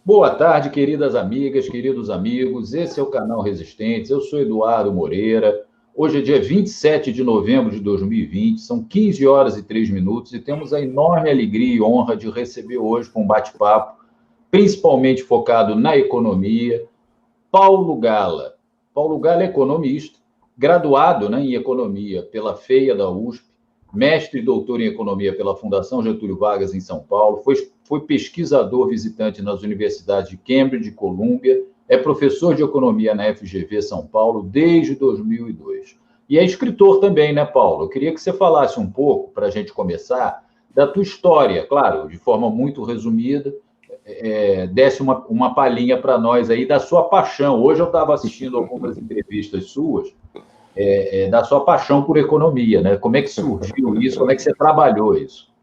Boa tarde, queridas amigas, queridos amigos. Esse é o canal Resistentes. Eu sou Eduardo Moreira. Hoje é dia 27 de novembro de 2020, são 15 horas e 3 minutos e temos a enorme alegria e honra de receber hoje com um bate-papo, principalmente focado na economia, Paulo Gala. Paulo Gala é economista, graduado, né, em economia pela FEA da USP, mestre e doutor em economia pela Fundação Getúlio Vargas em São Paulo, foi pesquisador visitante nas universidades de Cambridge e Colômbia, é professor de economia na FGV São Paulo desde 2002. E é escritor também, né, Paulo? Eu queria que você falasse um pouco, para a gente começar, da tua história, claro, de forma muito resumida, desse uma palhinha para nós aí da sua paixão. Hoje eu estava assistindo algumas entrevistas suas, da sua paixão por economia, né? Como é que surgiu isso? Como é que você trabalhou isso?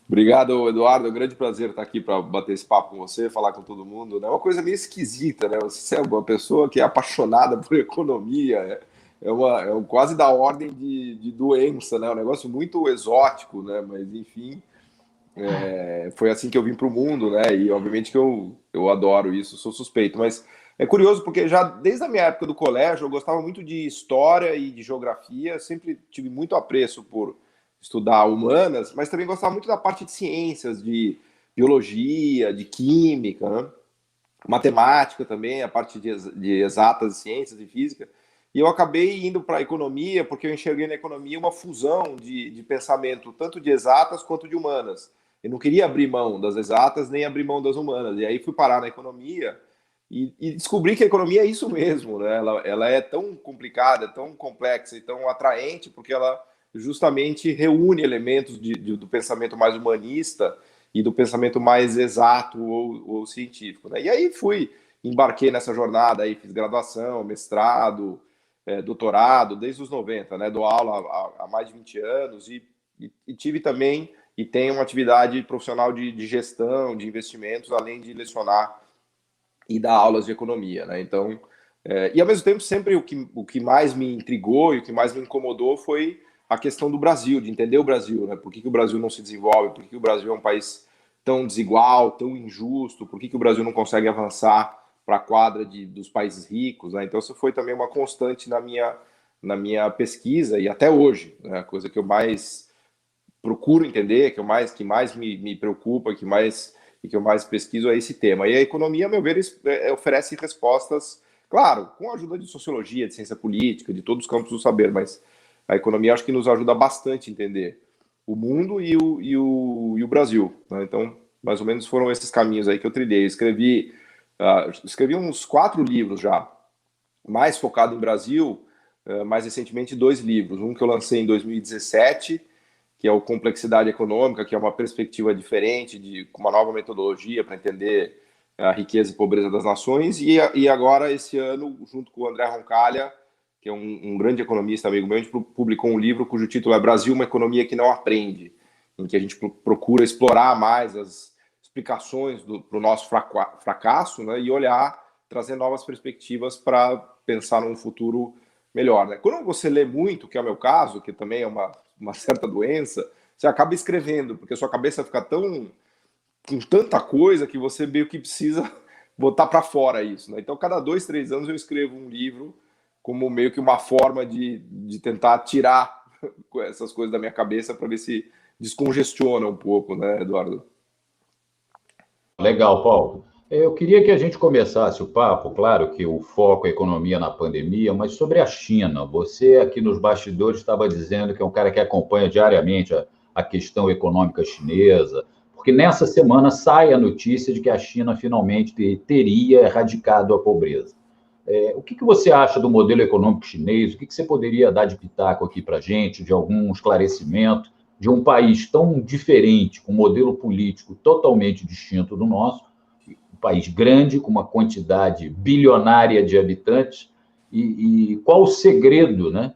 Obrigado, Eduardo. É um grande prazer estar aqui para bater esse papo com você, falar com todo mundo. É uma coisa meio esquisita, né? Você é uma pessoa que é apaixonada por economia, quase da ordem de doença, né? É um negócio muito exótico, né? Mas, enfim, foi assim que eu vim para o mundo, né? E, obviamente, que eu adoro isso, sou suspeito. Mas é curioso porque já desde a minha época do colégio eu gostava muito de história e de geografia, sempre tive muito apreço por estudar humanas, mas também gostava muito da parte de ciências, de biologia, de química, né? Matemática também, a parte de exatas ciências e física. E eu acabei indo para a economia porque eu enxerguei na economia uma fusão de pensamento, tanto de exatas quanto de humanas. Eu não queria abrir mão das exatas nem abrir mão das humanas. E aí fui parar na economia e descobri que a economia é isso mesmo, né? Ela é tão complicada, tão complexa e tão atraente porque ela justamente reúne elementos do pensamento mais humanista e do pensamento mais exato ou científico, né? E aí embarquei nessa jornada, aí fiz graduação, mestrado, doutorado, desde os 90, né? Dou aula há mais de 20 anos e tive também, e tenho uma atividade profissional de gestão, de investimentos, além de lecionar e dar aulas de economia, né? Então, e ao mesmo tempo, sempre o que mais me intrigou e o que mais me incomodou foi a questão do Brasil, de entender o Brasil, né? Por que o Brasil não se desenvolve? Por que o Brasil é um país tão desigual, tão injusto? Por que o Brasil não consegue avançar para a quadra dos países ricos, né? Então, isso foi também uma constante na minha pesquisa e até hoje, né? A coisa que eu mais procuro entender, que mais me preocupa, que eu mais pesquiso é esse tema. E a economia, a meu ver, oferece respostas, claro, com a ajuda de sociologia, de ciência política, de todos os campos do saber, mas a economia acho que nos ajuda bastante a entender o mundo e o Brasil, né? Então, mais ou menos foram esses caminhos aí que eu trilhei. Escrevi uns 4 livros já, mais focado em Brasil, mais recentemente 2 livros. Um que eu lancei em 2017, que é o Complexidade Econômica, que é uma perspectiva diferente, com uma nova metodologia para entender a riqueza e pobreza das nações. E agora, esse ano, junto com o André Roncalha, que é um grande economista, amigo meu, a gente publicou um livro cujo título é Brasil, uma economia que não aprende, em que a gente procura explorar mais as explicações para o nosso fracasso, né, e trazer novas perspectivas para pensar num futuro melhor, né? Quando você lê muito, que é o meu caso, que também é uma certa doença, você acaba escrevendo, porque a sua cabeça fica com tanta coisa que você meio que precisa botar para fora isso, né? Então, cada 2, 3 anos eu escrevo um livro como meio que uma forma de tentar tirar essas coisas da minha cabeça para ver se descongestiona um pouco, né, Eduardo? Legal, Paulo. Eu queria que a gente começasse o papo, claro que o foco é a economia na pandemia, mas sobre a China. Você aqui nos bastidores estava dizendo que é um cara que acompanha diariamente a questão econômica chinesa, porque nessa semana sai a notícia de que a China finalmente teria erradicado a pobreza. O que você acha do modelo econômico chinês? O que você poderia dar de pitaco aqui para a gente, de algum esclarecimento de um país tão diferente, com um modelo político totalmente distinto do nosso, um país grande, com uma quantidade bilionária de habitantes, e qual o segredo, né,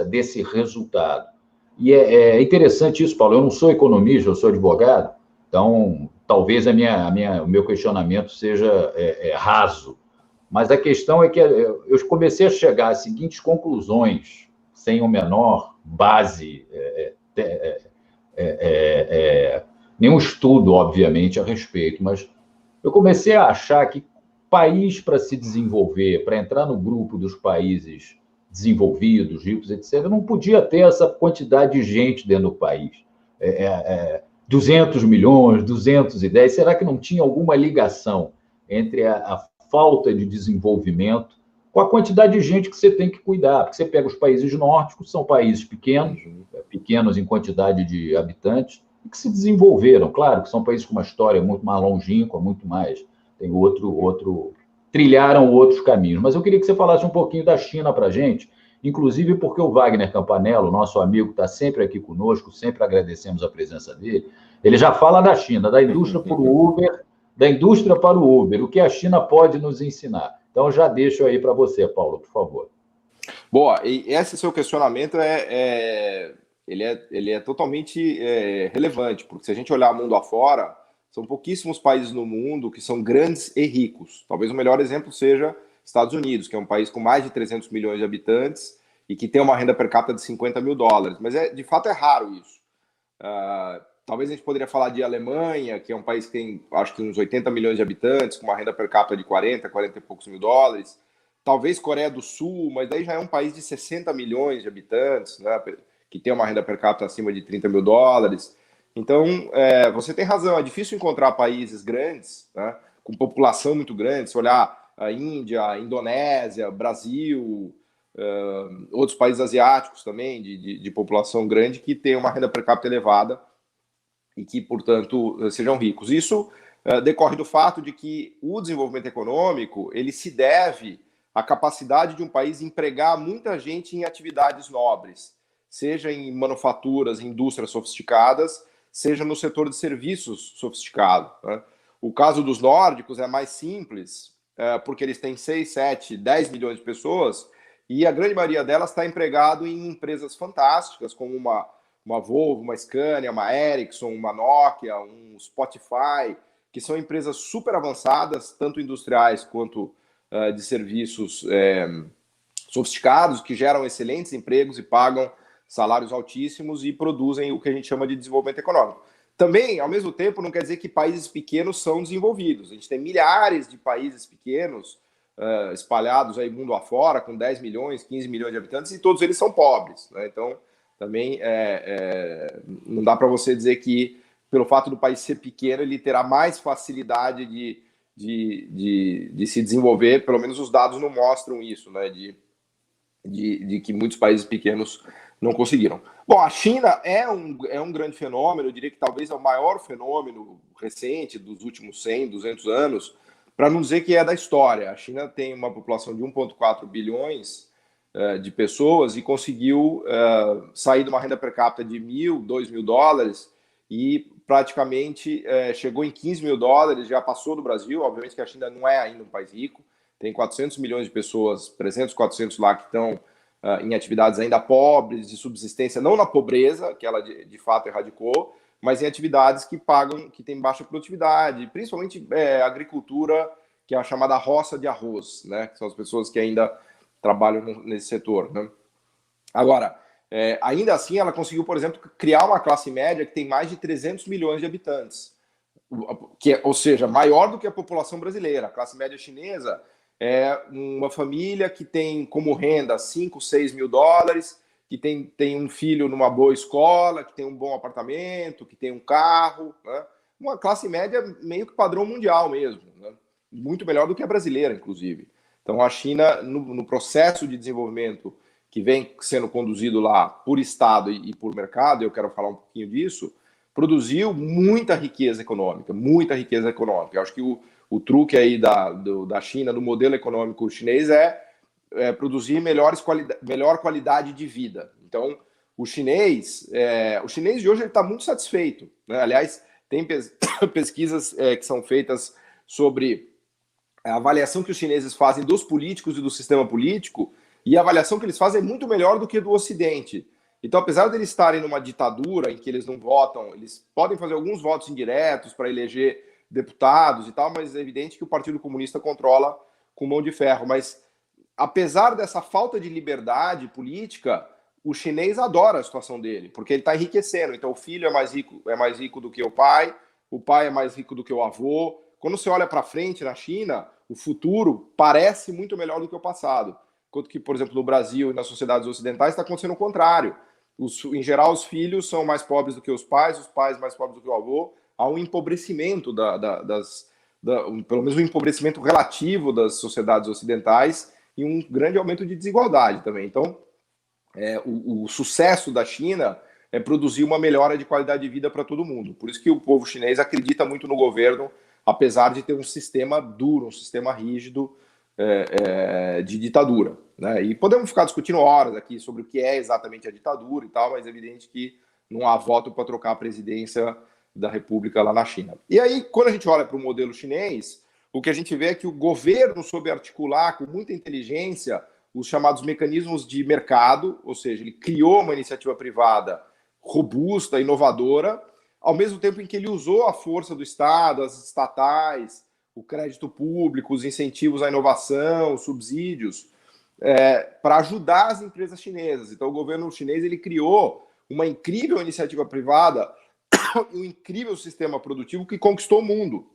desse resultado? E é interessante isso, Paulo. Eu não sou economista, eu sou advogado, então talvez o meu questionamento seja raso. Mas a questão é que eu comecei a chegar às seguintes conclusões, sem o menor base, nenhum estudo, obviamente, a respeito, mas eu comecei a achar que país para se desenvolver, para entrar no grupo dos países desenvolvidos, ricos, etc., não podia ter essa quantidade de gente dentro do país. 200 milhões, 210, será que não tinha alguma ligação entre a falta de desenvolvimento com a quantidade de gente que você tem que cuidar? Porque você pega os países nórdicos, são países pequenos, pequenos em quantidade de habitantes, que se desenvolveram, claro, que são países com uma história muito mais longínqua, muito mais, tem trilharam outros caminhos. Mas eu queria que você falasse um pouquinho da China para a gente, inclusive porque o Wagner Campanello, nosso amigo, está sempre aqui conosco, sempre agradecemos a presença dele, ele já fala da China, da indústria para o Uber, da indústria para o Uber, o que a China pode nos ensinar. Então, eu já deixo aí para você, Paulo, por favor. Boa, e esse seu questionamento ele é totalmente relevante, porque se a gente olhar o mundo afora, são pouquíssimos países no mundo que são grandes e ricos. Talvez o melhor exemplo seja Estados Unidos, que é um país com mais de 300 milhões de habitantes e que tem uma renda per capita de 50 mil dólares. Mas, de fato, é raro isso. Talvez a gente poderia falar de Alemanha, que é um país que tem, acho que uns 80 milhões de habitantes, com uma renda per capita de 40 e poucos mil dólares. Talvez Coreia do Sul, mas daí já é um país de 60 milhões de habitantes, né, que tem uma renda per capita acima de 30 mil dólares. Então, você tem razão, é difícil encontrar países grandes, né, com população muito grande. Se olhar a Índia, a Indonésia, Brasil, outros países asiáticos também, de população grande, que tem uma renda per capita elevada e que, portanto, sejam ricos. Isso decorre do fato de que o desenvolvimento econômico ele se deve à capacidade de um país empregar muita gente em atividades nobres, seja em manufaturas, indústrias sofisticadas, seja no setor de serviços sofisticado, né? O caso dos nórdicos é mais simples, porque eles têm 6, 7, 10 milhões de pessoas e a grande maioria delas está empregado em empresas fantásticas, como uma Volvo, uma Scania, uma Ericsson, uma Nokia, um Spotify, que são empresas super avançadas, tanto industriais quanto de serviços sofisticados, que geram excelentes empregos e pagam salários altíssimos e produzem o que a gente chama de desenvolvimento econômico. Também, ao mesmo tempo, não quer dizer que países pequenos são desenvolvidos. A gente tem milhares de países pequenos espalhados aí mundo afora, com 10 milhões, 15 milhões de habitantes, e todos eles são pobres, né? Então, também não dá para você dizer que, pelo fato do país ser pequeno, ele terá mais facilidade de se desenvolver. Pelo menos os dados não mostram isso, né? De que muitos países pequenos não conseguiram. Bom, a China é um grande fenômeno, eu diria que talvez é o maior fenômeno recente dos últimos 100, 200 anos, para não dizer que é da história. A China tem uma população de 1,4 bilhões de pessoas e conseguiu sair de uma renda per capita de 1.000, 2.000 dólares e praticamente chegou em 15 mil dólares, já passou do Brasil. Obviamente que a China não é ainda um país rico, tem 400 milhões de pessoas, 300, 400 lá que estão em atividades ainda pobres, de subsistência, não na pobreza, que ela de fato erradicou, mas em atividades que pagam, que têm baixa produtividade, principalmente agricultura, que é a chamada roça de arroz, né? Que são as pessoas que ainda trabalham nesse setor, né? Agora, ainda assim, ela conseguiu, por exemplo, criar uma classe média que tem mais de 300 milhões de habitantes, ou seja, maior do que a população brasileira. A classe média chinesa é uma família que tem como renda 5, 6 mil dólares, que tem um filho numa boa escola, que tem um bom apartamento, que tem um carro, né? Uma classe média meio que padrão mundial mesmo, né? Muito melhor do que a brasileira, inclusive. Então, a China, no processo de desenvolvimento que vem sendo conduzido lá por Estado e por mercado, eu quero falar um pouquinho disso, produziu muita riqueza econômica, muita riqueza econômica. Eu acho que o truque aí da China, do modelo econômico chinês, é produzir melhor qualidade de vida. Então, o chinês de hoje está muito satisfeito, né? Aliás, tem pesquisas que são feitas sobre a avaliação que os chineses fazem dos políticos e do sistema político, e a avaliação que eles fazem é muito melhor do que do Ocidente. Então, apesar de eles estarem numa ditadura em que eles não votam, eles podem fazer alguns votos indiretos para eleger deputados e tal, mas é evidente que o Partido Comunista controla com mão de ferro. Mas, apesar dessa falta de liberdade política, o chinês adora a situação dele, porque ele está enriquecendo. Então, o filho é mais rico do que o pai é mais rico do que o avô, quando você olha para frente na China, o futuro parece muito melhor do que o passado. Enquanto que, por exemplo, no Brasil e nas sociedades ocidentais está acontecendo o contrário. Em geral, os filhos são mais pobres do que os pais mais pobres do que o avô. Há um empobrecimento pelo menos um empobrecimento relativo das sociedades ocidentais e um grande aumento de desigualdade também. Então, o sucesso da China é produzir uma melhora de qualidade de vida para todo mundo. Por isso que o povo chinês acredita muito no governo, apesar de ter um sistema duro, um sistema rígido de ditadura, né? E podemos ficar discutindo horas aqui sobre o que é exatamente a ditadura e tal, mas é evidente que não há voto para trocar a presidência da República lá na China. E aí, quando a gente olha para o modelo chinês, o que a gente vê é que o governo soube articular com muita inteligência os chamados mecanismos de mercado, ou seja, ele criou uma iniciativa privada robusta, inovadora, ao mesmo tempo em que ele usou a força do Estado, as estatais, o crédito público, os incentivos à inovação, os subsídios, para ajudar as empresas chinesas. Então, o governo chinês ele criou uma incrível iniciativa privada e um incrível sistema produtivo que conquistou o mundo.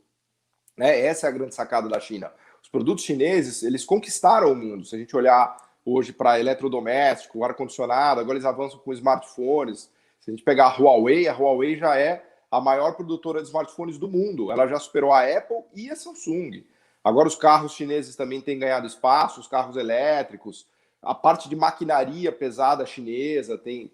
Né? Essa é a grande sacada da China. Os produtos chineses, eles conquistaram o mundo. Se a gente olhar hoje para eletrodoméstico, ar-condicionado, agora eles avançam com smartphones. Se a gente pegar a Huawei já é a maior produtora de smartphones do mundo. Ela já superou a Apple e a Samsung. Agora os carros chineses também têm ganhado espaço, os carros elétricos, a parte de maquinaria pesada chinesa tem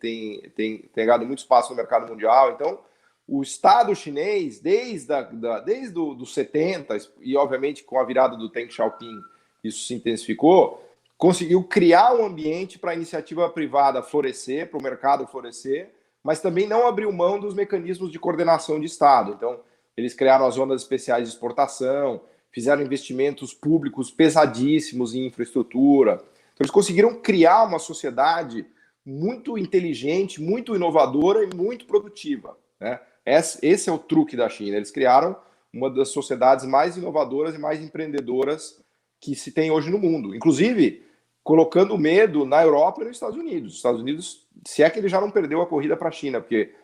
ganhado muito espaço no mercado mundial. Então, o Estado chinês, desde os 70, e obviamente com a virada do Deng Xiaoping, isso se intensificou, conseguiu criar um ambiente para a iniciativa privada florescer, para o mercado florescer, mas também não abriu mão dos mecanismos de coordenação de Estado. Então, eles criaram as zonas especiais de exportação, fizeram investimentos públicos pesadíssimos em infraestrutura. Então, eles conseguiram criar uma sociedade muito inteligente, muito inovadora e muito produtiva, né? Esse é o truque da China. Eles criaram uma das sociedades mais inovadoras e mais empreendedoras que se tem hoje no mundo. Inclusive, colocando medo na Europa e nos Estados Unidos. Os Estados Unidos, se é que ele já não perdeu a corrida para a China, porque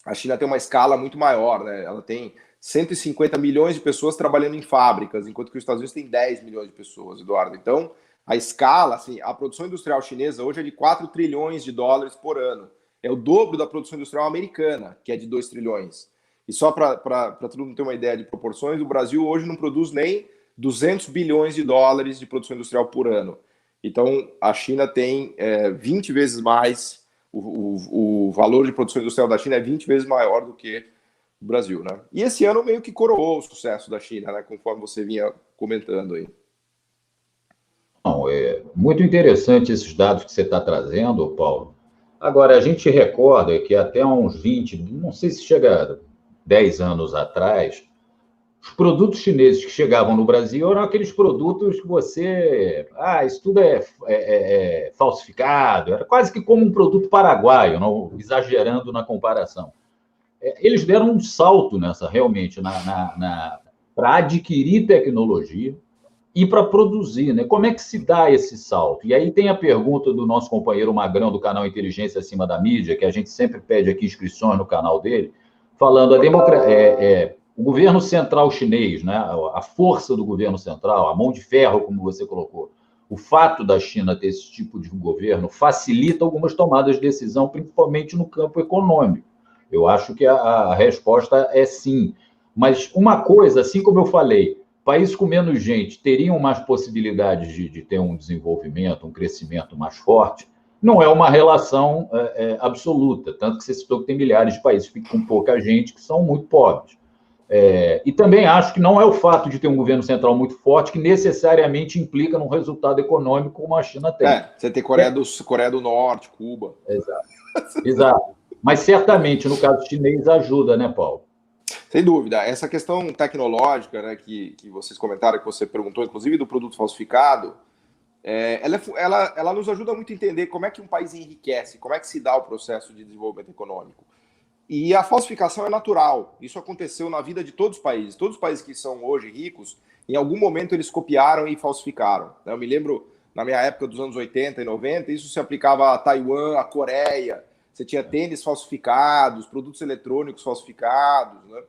a China tem uma escala muito maior, né? Ela tem 150 milhões de pessoas trabalhando em fábricas, enquanto que os Estados Unidos tem 10 milhões de pessoas, Eduardo. Então, a escala, assim, a produção industrial chinesa hoje é de 4 trilhões de dólares por ano. É o dobro da produção industrial americana, que é de 2 trilhões. E só para todo mundo ter uma ideia de proporções, o Brasil hoje não produz nem 200 bilhões de dólares de produção industrial por ano. Então, a China tem 20 vezes mais, o valor de produção industrial da China é 20 vezes maior do que o Brasil, né? E esse ano meio que coroou o sucesso da China, né? Conforme você vinha comentando aí. Não, é muito interessante esses dados que você está trazendo, Paulo. Agora, a gente recorda que até uns 20, não sei se chega a 10 anos atrás, os produtos chineses que chegavam no Brasil eram aqueles produtos que você... isso tudo é falsificado. Era quase que como um produto paraguaio, não, exagerando na comparação. Eles deram um salto realmente, para adquirir tecnologia e para produzir, né? Como é que se dá esse salto? E aí tem a pergunta do nosso companheiro Magrão, do canal Inteligência Acima da Mídia, que a gente sempre pede aqui inscrições no canal dele, falando o governo central chinês, né? A força do governo central, a mão de ferro, como você colocou, o fato da China ter esse tipo de governo facilita algumas tomadas de decisão, principalmente no campo econômico. Eu acho que a resposta é sim. Mas uma coisa, assim como eu falei, países com menos gente teriam mais possibilidades de ter um desenvolvimento, um crescimento mais forte, não é uma relação absoluta. Tanto que você citou que tem milhares de países com pouca gente que são muito pobres. E também acho que não é o fato de ter um governo central muito forte que necessariamente implica num resultado econômico como a China tem. Você tem Coreia do Norte, Cuba. Exato. Mas certamente, no caso chinês, ajuda, né, Paulo? Sem dúvida. Essa questão tecnológica, né, que vocês comentaram, que você perguntou, inclusive do produto falsificado, ela nos ajuda muito a entender como é que um país enriquece, como é que se dá o processo de desenvolvimento econômico. E a falsificação é natural. Isso aconteceu na vida de todos os países. Todos os países que são hoje ricos, em algum momento eles copiaram e falsificaram. Eu me lembro, na minha época dos anos 80 e 90, isso se aplicava a Taiwan, a Coreia. Você tinha tênis falsificados, produtos eletrônicos falsificados, né?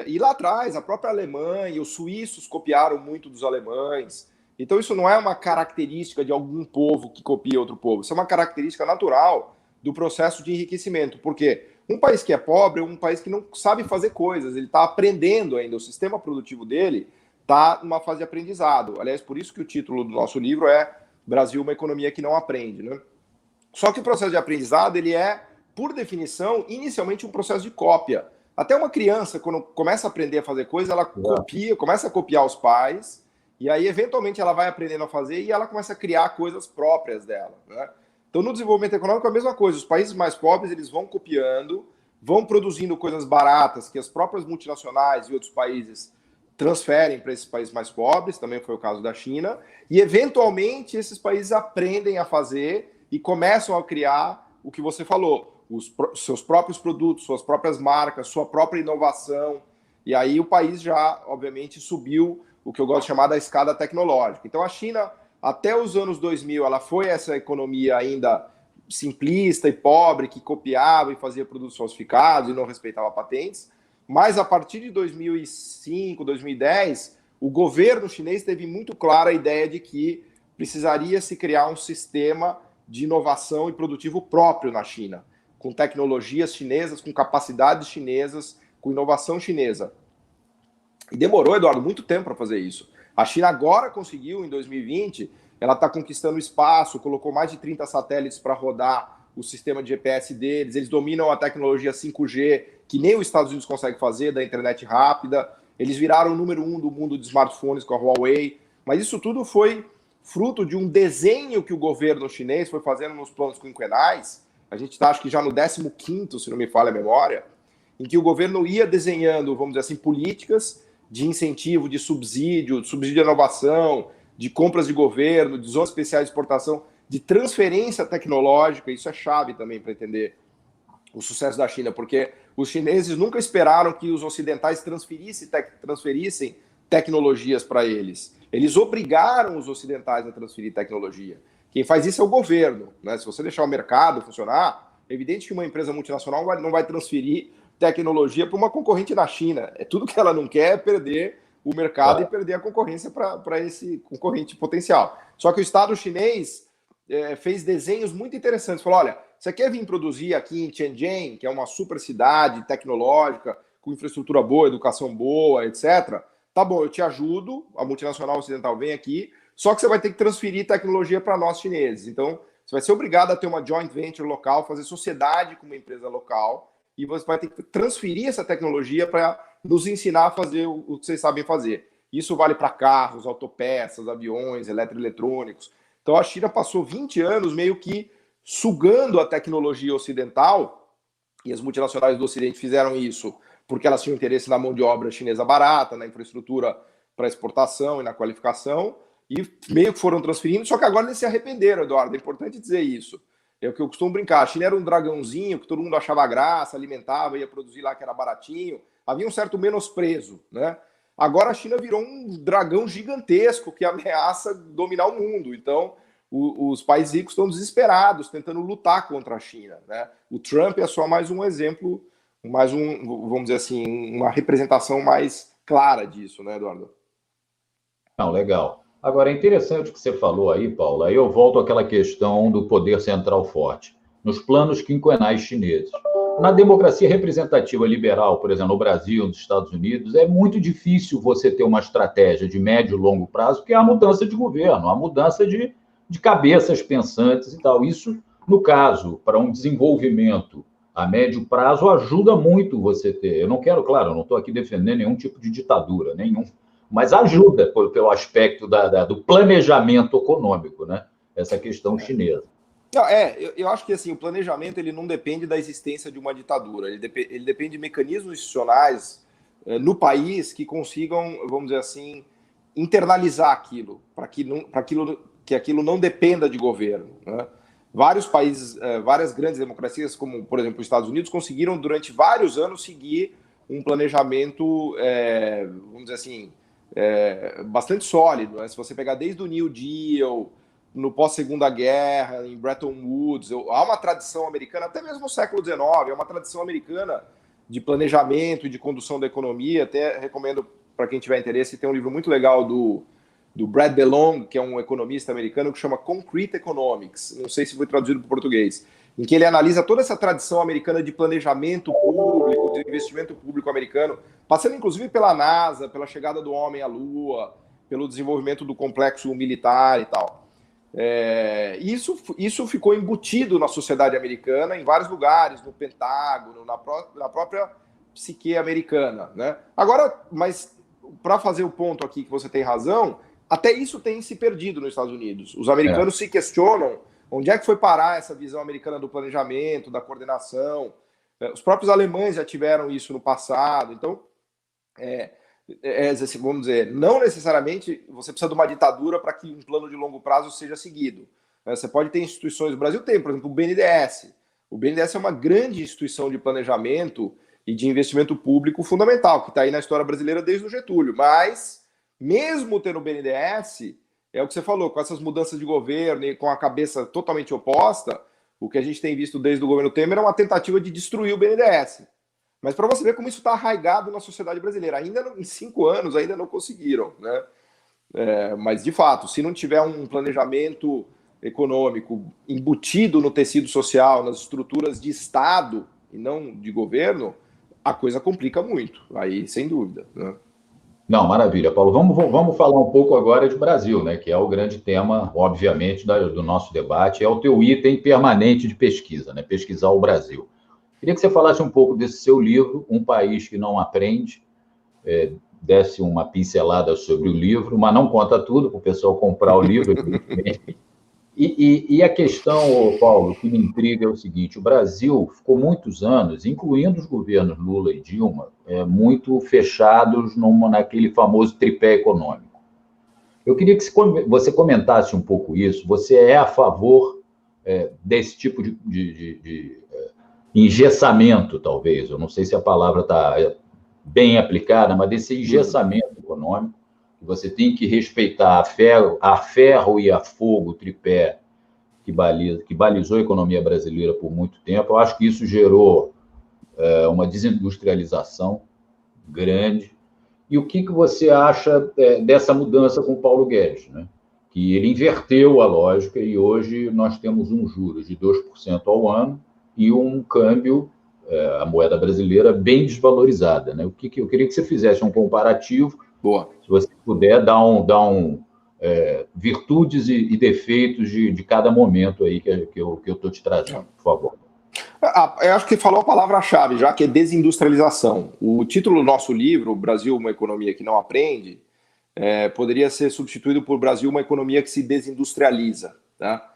E lá atrás, a própria Alemanha, os suíços copiaram muito dos alemães. Então, isso não é uma característica de algum povo que copia outro povo. Isso é uma característica natural do processo de enriquecimento. Porque um país que é pobre é um país que não sabe fazer coisas. Ele está aprendendo ainda. O sistema produtivo dele está numa fase de aprendizado. Aliás, por isso que o título do nosso livro é Brasil, uma economia que não aprende, né? Só que o processo de aprendizado, ele é, por definição, inicialmente um processo de cópia. Até uma criança, quando começa a aprender a fazer coisa, ela copia, começa a copiar os pais, e aí, eventualmente, ela vai aprendendo a fazer e ela começa a criar coisas próprias dela, né? Então, no desenvolvimento econômico, é a mesma coisa. Os países mais pobres, eles vão copiando, vão produzindo coisas baratas que as próprias multinacionais e outros países transferem para esses países mais pobres, também foi o caso da China, e, eventualmente, esses países aprendem a fazer e começam a criar o que você falou, os seus próprios produtos, suas próprias marcas, sua própria inovação. E aí o país já, obviamente, subiu o que eu gosto de chamar da escada tecnológica. Então a China, até os anos 2000, ela foi essa economia ainda simplista e pobre, que copiava e fazia produtos falsificados e não respeitava patentes. Mas a partir de 2005, 2010, o governo chinês teve muito clara a ideia de que precisaria se criar um sistema de inovação e produtivo próprio na China, com tecnologias chinesas, com capacidades chinesas, com inovação chinesa. E demorou, Eduardo, muito tempo para fazer isso. A China agora conseguiu, em 2020, ela está conquistando o espaço, colocou mais de 30 satélites para rodar o sistema de GPS deles, eles dominam a tecnologia 5G, que nem os Estados Unidos consegue fazer, da internet rápida, eles viraram o número 1 do mundo de smartphones com a Huawei, mas isso tudo foi fruto de um desenho que o governo chinês foi fazendo nos planos quinquenais. A gente está, acho que já no 15º, se não me falha a memória, em que o governo ia desenhando, vamos dizer assim, políticas de incentivo, de subsídio de inovação, de compras de governo, de zonas especiais de exportação, de transferência tecnológica. Isso é chave também para entender o sucesso da China, porque os chineses nunca esperaram que os ocidentais transferissem tecnologias para eles. Eles obrigaram os ocidentais a transferir tecnologia. Quem faz isso é o governo, né? Se você deixar o mercado funcionar, é evidente que uma empresa multinacional não vai transferir tecnologia para uma concorrente na China. É tudo que ela não quer é perder o mercado e perder a concorrência para esse concorrente potencial. Só que o Estado chinês fez desenhos muito interessantes. Falou, olha, você quer vir produzir aqui em Shenzhen, que é uma super cidade tecnológica, com infraestrutura boa, educação boa, etc., tá bom, eu te ajudo, a multinacional ocidental vem aqui, só que você vai ter que transferir tecnologia para nós chineses. Então, você vai ser obrigado a ter uma joint venture local, fazer sociedade com uma empresa local, e você vai ter que transferir essa tecnologia para nos ensinar a fazer o que vocês sabem fazer. Isso vale para carros, autopeças, aviões, eletroeletrônicos. Então, a China passou 20 anos meio que sugando a tecnologia ocidental, e as multinacionais do Ocidente fizeram isso porque elas tinham interesse na mão de obra chinesa barata, na infraestrutura para exportação e na qualificação, e meio que foram transferindo, só que agora eles se arrependeram, Eduardo, é importante dizer isso. É o que eu costumo brincar, a China era um dragãozinho que todo mundo achava graça, alimentava, ia produzir lá que era baratinho, havia um certo menosprezo, né? Agora a China virou um dragão gigantesco que ameaça dominar o mundo, então os países ricos estão desesperados, tentando lutar contra a China, né? O Trump é só mais um exemplo, vamos dizer assim, uma representação mais clara disso, né, Eduardo? Não, legal. Agora, é interessante o que você falou aí, Paulo. Aí eu volto àquela questão do poder central forte, nos planos quinquenais chineses. Na democracia representativa liberal, por exemplo, no Brasil, nos Estados Unidos, é muito difícil você ter uma estratégia de médio e longo prazo, porque há mudança de governo, há mudança de cabeças pensantes e tal. Isso, no caso, para um desenvolvimento a médio prazo, ajuda muito você ter. Eu não quero, claro, eu não estou aqui defendendo nenhum tipo de ditadura, nenhum, mas ajuda pelo aspecto do planejamento econômico, né? Essa questão chinesa. Não, eu acho que assim, o planejamento ele não depende da existência de uma ditadura, ele depende de mecanismos institucionais no país que consigam, vamos dizer assim, internalizar aquilo, para que aquilo não dependa de governo, né? Vários países, várias grandes democracias, como, por exemplo, os Estados Unidos, conseguiram, durante vários anos, seguir um planejamento, vamos dizer assim, bastante sólido, né? Se você pegar desde o New Deal, no pós-Segunda Guerra, em Bretton Woods, há uma tradição americana, até mesmo no século XIX, é uma tradição americana de planejamento e de condução da economia. Até recomendo para quem tiver interesse, tem um livro muito legal do Brad DeLong, que é um economista americano, que chama Concrete Economics. Não sei se foi traduzido para o português. Em que ele analisa toda essa tradição americana de planejamento público, de investimento público americano, passando inclusive pela NASA, pela chegada do homem à Lua, pelo desenvolvimento do complexo militar e tal. Isso ficou embutido na sociedade americana, em vários lugares, no Pentágono, na própria psique americana, né? Agora, mas para fazer o ponto aqui que você tem razão, até isso tem se perdido nos Estados Unidos. Os americanos se questionam onde é que foi parar essa visão americana do planejamento, da coordenação. Os próprios alemães já tiveram isso no passado. Então, vamos dizer, não necessariamente você precisa de uma ditadura para que um plano de longo prazo seja seguido. Você pode ter instituições, o Brasil tem, por exemplo, o BNDES. O BNDES é uma grande instituição de planejamento e de investimento público fundamental, que está aí na história brasileira desde o Getúlio. Mas, mesmo tendo o BNDES, é o que você falou, com essas mudanças de governo e com a cabeça totalmente oposta, o que a gente tem visto desde o governo Temer é uma tentativa de destruir o BNDES. Mas para você ver como isso está arraigado na sociedade brasileira. Em 5 anos ainda não conseguiram, né? Mas, de fato, se não tiver um planejamento econômico embutido no tecido social, nas estruturas de Estado e não de governo, a coisa complica muito, aí sem dúvida, né? Não, maravilha, Paulo. Vamos falar um pouco agora de Brasil, né? Que é o grande tema, obviamente, do nosso debate. É o teu item permanente de pesquisa, né? Pesquisar o Brasil. Queria que você falasse um pouco desse seu livro, Um País que Não Aprende, desse uma pincelada sobre o livro, mas não conta tudo, para o pessoal comprar o livro, evidentemente. E a questão, Paulo, que me intriga é o seguinte: o Brasil ficou muitos anos, incluindo os governos Lula e Dilma, muito fechados naquele famoso tripé econômico. Eu queria que você comentasse um pouco isso. Você é a favor desse tipo de engessamento, talvez? Eu não sei se a palavra está bem aplicada, mas desse engessamento econômico. Você tem que respeitar a ferro e a fogo, o tripé que balizou a economia brasileira por muito tempo. Eu acho que isso gerou uma desindustrialização grande. E o que você acha dessa mudança com o Paulo Guedes, né? Que ele inverteu a lógica e hoje nós temos um juros de 2% ao ano e um câmbio, a moeda brasileira, bem desvalorizada, né? Eu queria que você fizesse um comparativo. Boa. Se você puder dar virtudes e defeitos de cada momento aí que eu estou te trazendo, por favor. Eu acho que falou a palavra-chave, já que é desindustrialização. O título do nosso livro, Brasil, uma economia que não aprende, poderia ser substituído por Brasil, uma economia que se desindustrializa. Tá?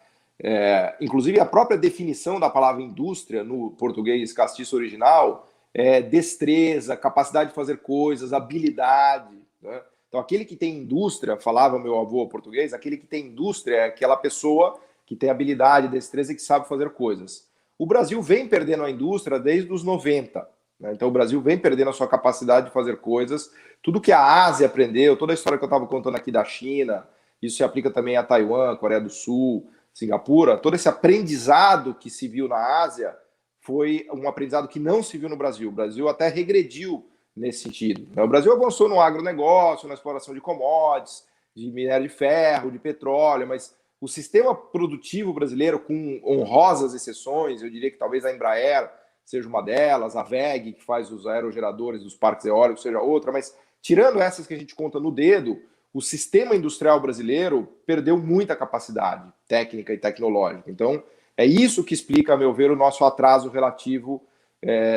Inclusive, a própria definição da palavra indústria no português castiço original é destreza, capacidade de fazer coisas, habilidade. Né? Então, aquele que tem indústria, falava meu avô português, aquele que tem indústria é aquela pessoa que tem habilidade, destreza e que sabe fazer coisas. O Brasil vem perdendo a indústria desde os 90. Né? Então, o Brasil vem perdendo a sua capacidade de fazer coisas. Tudo que a Ásia aprendeu, toda a história que eu estava contando aqui da China, isso se aplica também a Taiwan, Coreia do Sul, Singapura, todo esse aprendizado que se viu na Ásia foi um aprendizado que não se viu no Brasil. O Brasil até regrediu nesse sentido. O Brasil avançou no agronegócio, na exploração de commodities, de minério de ferro, de petróleo, mas o sistema produtivo brasileiro, com honrosas exceções, eu diria que talvez a Embraer seja uma delas, a WEG, que faz os aerogeradores dos parques eólicos, seja outra, mas tirando essas que a gente conta no dedo, o sistema industrial brasileiro perdeu muita capacidade técnica e tecnológica. Então, é isso que explica, a meu ver, o nosso atraso relativo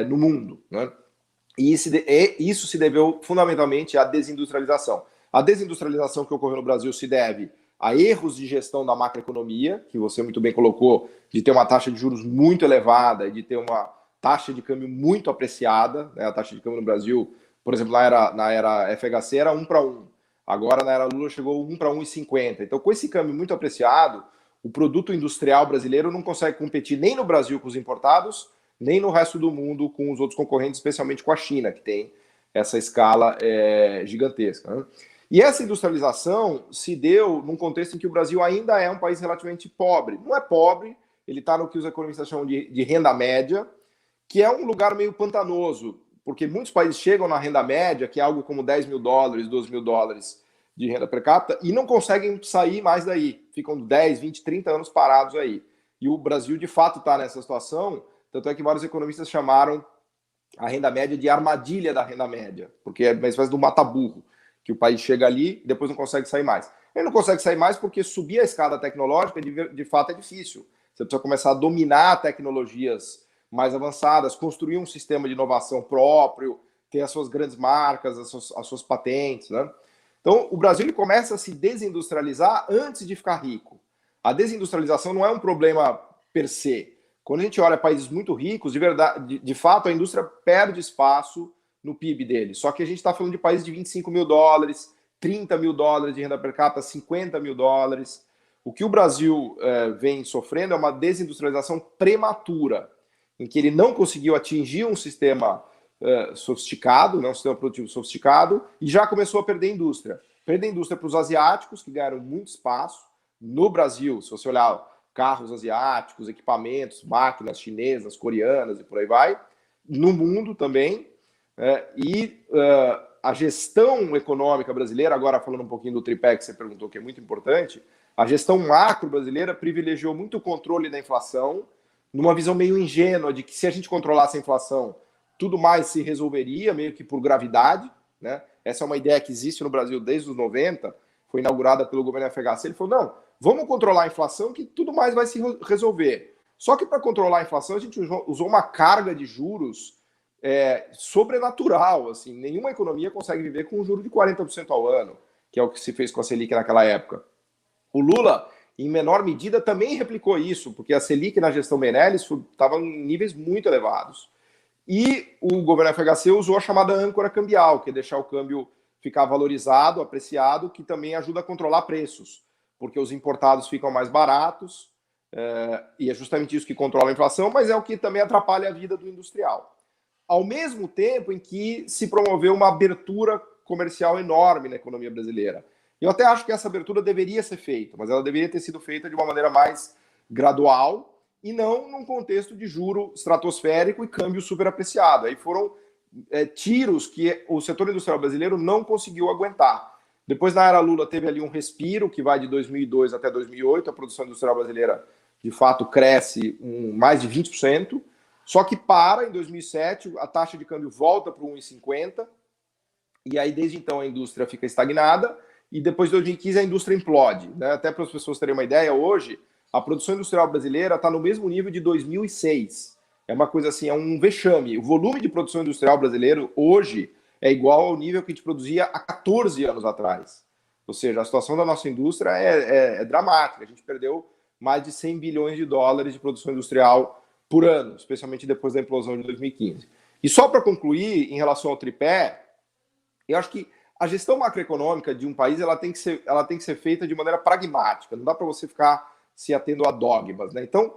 no mundo, né? E isso se deveu fundamentalmente à desindustrialização. A desindustrialização que ocorreu no Brasil se deve a erros de gestão da macroeconomia, que você muito bem colocou, de ter uma taxa de juros muito elevada e de ter uma taxa de câmbio muito apreciada. Né? A taxa de câmbio no Brasil, por exemplo, na era FHC era 1:1. Agora, na era Lula, chegou 1:1,50. Então, com esse câmbio muito apreciado, o produto industrial brasileiro não consegue competir nem no Brasil com os importados, nem no resto do mundo com os outros concorrentes, especialmente com a China, que tem essa escala gigantesca. Né? E essa industrialização se deu num contexto em que o Brasil ainda é um país relativamente pobre. Não é pobre, ele está no que os economistas chamam de renda média, que é um lugar meio pantanoso, porque muitos países chegam na renda média, que é algo como 10 mil dólares, 12 mil dólares de renda per capita, e não conseguem sair mais daí. Ficam 10, 20, 30 anos parados aí. E o Brasil, de fato, está nessa situação, tanto é que vários economistas chamaram a renda média de armadilha da renda média, porque é uma espécie do mata-burro, que o país chega ali e depois não consegue sair mais. Ele não consegue sair mais porque subir a escada tecnológica, de fato, é difícil. Você precisa começar a dominar tecnologias mais avançadas, construir um sistema de inovação próprio, ter as suas grandes marcas, as suas patentes, né? Então, o Brasil ele começa a se desindustrializar antes de ficar rico. A desindustrialização não é um problema per se. Quando a gente olha países muito ricos, de verdade, de fato, a indústria perde espaço no PIB dele. Só que a gente está falando de países de 25 mil dólares, 30 mil dólares de renda per capita, 50 mil dólares. O que o Brasil vem sofrendo é uma desindustrialização prematura, em que ele não conseguiu atingir um sistema sofisticado, né, um sistema produtivo sofisticado, e já começou a perder indústria. Perder indústria para os asiáticos, que ganharam muito espaço. No Brasil, se você olhar carros asiáticos, equipamentos, máquinas chinesas, coreanas e por aí vai. No mundo também. A gestão econômica brasileira, agora falando um pouquinho do tripé que você perguntou, que é muito importante, a gestão macro brasileira privilegiou muito o controle da inflação, numa visão meio ingênua de que se a gente controlasse a inflação, tudo mais se resolveria, meio que por gravidade, né? Essa é uma ideia que existe no Brasil desde os 90, foi inaugurada pelo governo FHC. Ele falou, não, vamos controlar a inflação que tudo mais vai se resolver. Só que para controlar a inflação, a gente usou uma carga de juros sobrenatural. Assim, nenhuma economia consegue viver com um juro de 40% ao ano, que é o que se fez com a Selic naquela época. O Lula, em menor medida, também replicou isso, porque a Selic na gestão Meirelles estava em níveis muito elevados. E o governo FHC usou a chamada âncora cambial, que é deixar o câmbio ficar valorizado, apreciado, que também ajuda a controlar preços, porque os importados ficam mais baratos, e é justamente isso que controla a inflação, mas é o que também atrapalha a vida do industrial. Ao mesmo tempo em que se promoveu uma abertura comercial enorme na economia brasileira. Eu até acho que essa abertura deveria ser feita, mas ela deveria ter sido feita de uma maneira mais gradual, e não num contexto de juro estratosférico e câmbio superapreciado. Aí foram tiros que o setor industrial brasileiro não conseguiu aguentar. Depois, na era Lula, teve ali um respiro que vai de 2002 até 2008. A produção industrial brasileira, de fato, cresce mais de 20%. Só que para, em 2007, a taxa de câmbio volta para 1,50. E aí, desde então, a indústria fica estagnada. E depois de 2015, a indústria implode, né? Até para as pessoas terem uma ideia, hoje, a produção industrial brasileira está no mesmo nível de 2006. É uma coisa assim, é um vexame. O volume de produção industrial brasileiro hoje é igual ao nível que a gente produzia há 14 anos atrás. Ou seja, a situação da nossa indústria é dramática. A gente perdeu mais de 100 bilhões de dólares de produção industrial por ano, especialmente depois da implosão de 2015. E só para concluir, em relação ao tripé, eu acho que a gestão macroeconômica de um país ela tem que ser feita de maneira pragmática. Não dá para você ficar se atendo a dogmas, né? Então,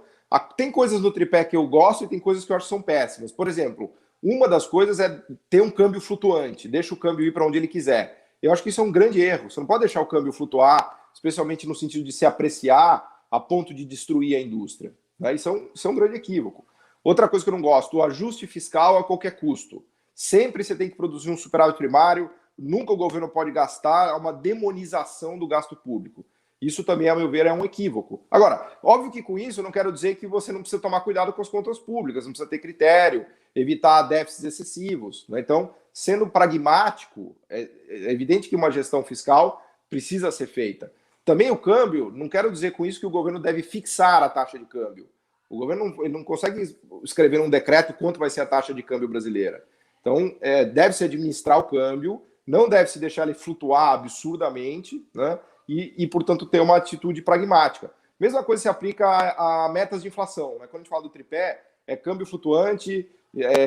tem coisas no tripé que eu gosto e tem coisas que eu acho que são péssimas. Por exemplo, uma das coisas é ter um câmbio flutuante, deixa o câmbio ir para onde ele quiser. Eu acho que isso é um grande erro. Você não pode deixar o câmbio flutuar, especialmente no sentido de se apreciar a ponto de destruir a indústria, né? Isso é um grande equívoco. Outra coisa que eu não gosto, o ajuste fiscal a qualquer custo. Sempre você tem que produzir um superávit primário, nunca o governo pode gastar, é uma demonização do gasto público. Isso também, a meu ver, é um equívoco. Agora, óbvio que com isso eu não quero dizer que você não precisa tomar cuidado com as contas públicas, não precisa ter critério, evitar déficits excessivos, né? Então, sendo pragmático, é evidente que uma gestão fiscal precisa ser feita. Também o câmbio, não quero dizer com isso que o governo deve fixar a taxa de câmbio. O governo ele não consegue escrever um decreto quanto vai ser a taxa de câmbio brasileira. Então, deve-se administrar o câmbio, não deve-se deixar ele flutuar absurdamente, né? E, portanto, ter uma atitude pragmática. Mesma coisa se aplica a metas de inflação, né? Quando a gente fala do tripé, é câmbio flutuante,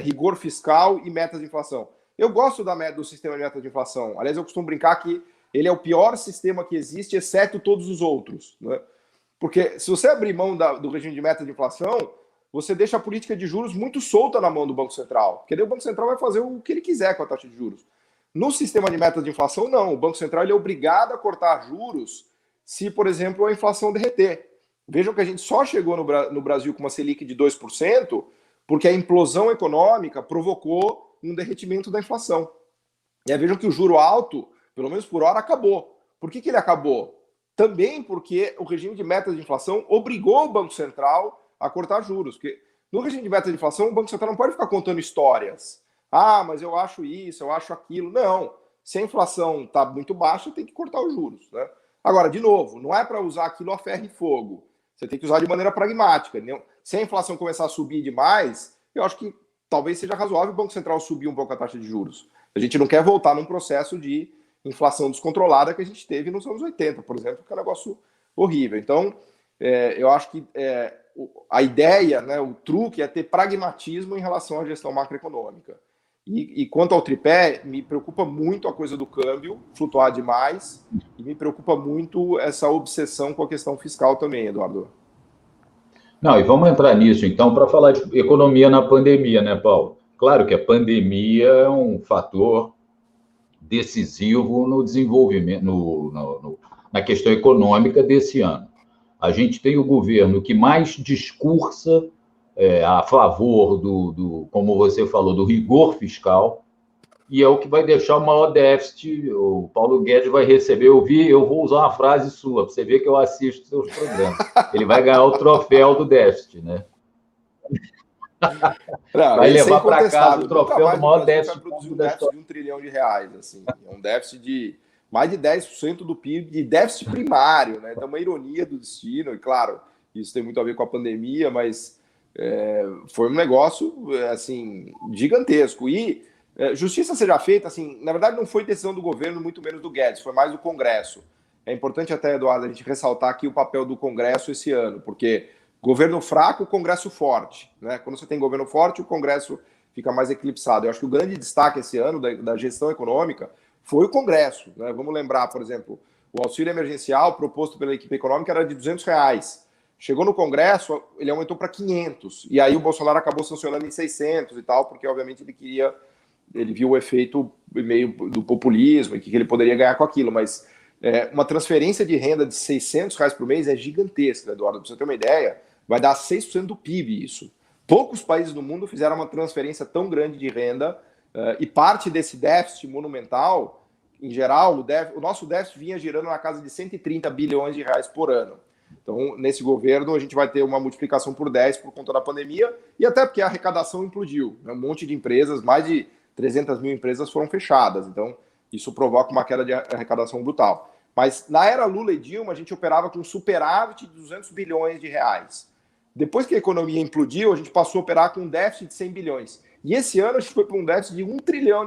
rigor fiscal e metas de inflação. Eu gosto do sistema de metas de inflação. Aliás, eu costumo brincar que ele é o pior sistema que existe, exceto todos os outros, né? Porque se você abrir mão do regime de metas de inflação, você deixa a política de juros muito solta na mão do Banco Central. Porque daí o Banco Central vai fazer o que ele quiser com a taxa de juros. No sistema de metas de inflação, não. O Banco Central ele é obrigado a cortar juros se, por exemplo, a inflação derreter. Vejam que a gente só chegou no Brasil com uma Selic de 2% porque a implosão econômica provocou um derretimento da inflação. E aí vejam que o juro alto, pelo menos por hora, acabou. Por que ele acabou? Também porque o regime de metas de inflação obrigou o Banco Central a cortar juros. Porque no regime de metas de inflação, o Banco Central não pode ficar contando histórias. Ah, mas eu acho isso, eu acho aquilo. Não. Se a inflação está muito baixa, tem que cortar os juros, né? Agora, de novo, não é para usar aquilo a ferro e fogo. Você tem que usar de maneira pragmática. Se a inflação começar a subir demais, eu acho que talvez seja razoável o Banco Central subir um pouco a taxa de juros. A gente não quer voltar num processo de inflação descontrolada que a gente teve nos anos 80, por exemplo, que é um negócio horrível. Então, eu acho que a ideia, né, o truque é ter pragmatismo em relação à gestão macroeconômica. E quanto ao tripé, me preocupa muito a coisa do câmbio flutuar demais e me preocupa muito essa obsessão com a questão fiscal também, Eduardo. Não, e vamos entrar nisso, então, para falar de economia na pandemia, né, Paulo? Claro que a pandemia é um fator decisivo no desenvolvimento, na questão econômica desse ano. A gente tem o governo que mais discursa a favor como você falou, do rigor fiscal, e é o que vai deixar o maior déficit. O Paulo Guedes vai receber, eu vou usar uma frase sua, para você ver que eu assisto seus programas. Ele vai ganhar o troféu do déficit, né? Não, vai levar para casa o troféu do maior déficit. Vai produzir um déficit de R$1 trilhão, assim. É um déficit de mais de 10% do PIB, de déficit primário, né? Então, uma ironia do destino, e claro, isso tem muito a ver com a pandemia, mas foi um negócio, assim, gigantesco. E justiça seja feita, assim, na verdade não foi decisão do governo, muito menos do Guedes, foi mais do Congresso. É importante até, Eduardo, a gente ressaltar aqui o papel do Congresso esse ano, porque governo fraco, Congresso forte, né? Quando você tem governo forte, o Congresso fica mais eclipsado. Eu acho que o grande destaque esse ano da gestão econômica foi o Congresso, né? Vamos lembrar, por exemplo, o auxílio emergencial proposto pela equipe econômica era de R$200. Chegou no Congresso, ele aumentou para 500. E aí o Bolsonaro acabou sancionando em 600 e tal, porque obviamente ele viu o efeito meio do populismo e que ele poderia ganhar com aquilo. Mas uma transferência de renda de R$600 por mês é gigantesca, Eduardo. Para você ter uma ideia, vai dar 6% do PIB isso. Poucos países do mundo fizeram uma transferência tão grande de renda e parte desse déficit monumental, em geral, o nosso déficit vinha girando na casa de R$130 bilhões por ano. Então, nesse governo, a gente vai ter uma multiplicação por 10 por conta da pandemia e até porque a arrecadação implodiu. Um monte de empresas, mais de 300 mil empresas foram fechadas. Então, isso provoca uma queda de arrecadação brutal. Mas na era Lula e Dilma, a gente operava com superávit de R$200 bilhões. Depois que a economia implodiu, a gente passou a operar com um déficit de 100 bilhões. E esse ano a gente foi para um déficit de R$1 trilhão.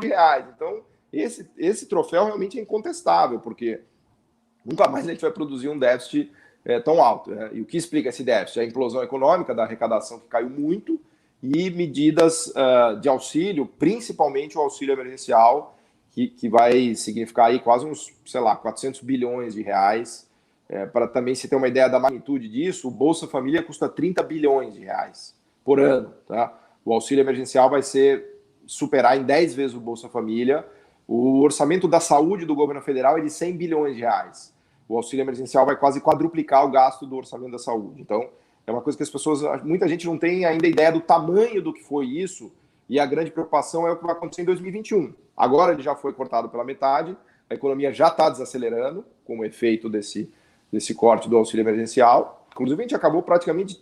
Então, esse troféu realmente é incontestável, porque nunca mais a gente vai produzir um déficit tão alto. Né? E o que explica esse déficit? A implosão econômica da arrecadação que caiu muito e medidas de auxílio, principalmente o auxílio emergencial, que vai significar aí quase uns, sei lá, R$400 bilhões. Para também se ter uma ideia da magnitude disso, o Bolsa Família custa R$30 bilhões por ano. Tá? O auxílio emergencial vai superar em 10 vezes o Bolsa Família. O orçamento da saúde do governo federal é de R$100 bilhões. O auxílio emergencial vai quase quadruplicar o gasto do orçamento da saúde. Então, é uma coisa que muita gente não tem ainda ideia do tamanho do que foi isso, e a grande preocupação é o que vai acontecer em 2021. Agora ele já foi cortado pela metade, a economia já está desacelerando, como efeito desse corte do auxílio emergencial. Inclusive, a gente acabou praticamente...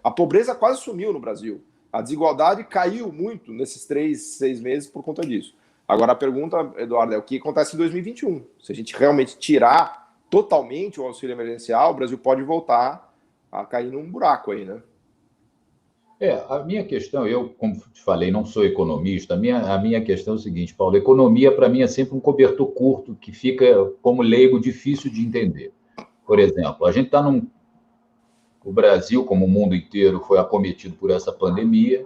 a pobreza quase sumiu no Brasil. A desigualdade caiu muito nesses 6 meses por conta disso. Agora, a pergunta, Eduardo, é o que acontece em 2021. Se a gente realmente tirar totalmente o auxílio emergencial, o Brasil pode voltar a cair num buraco aí, né? A minha questão, eu, como te falei, não sou economista, a minha questão é o seguinte, Paulo, economia para mim é sempre um cobertor curto que fica, como leigo, difícil de entender. Por exemplo, a gente está o Brasil, como o mundo inteiro, foi acometido por essa pandemia,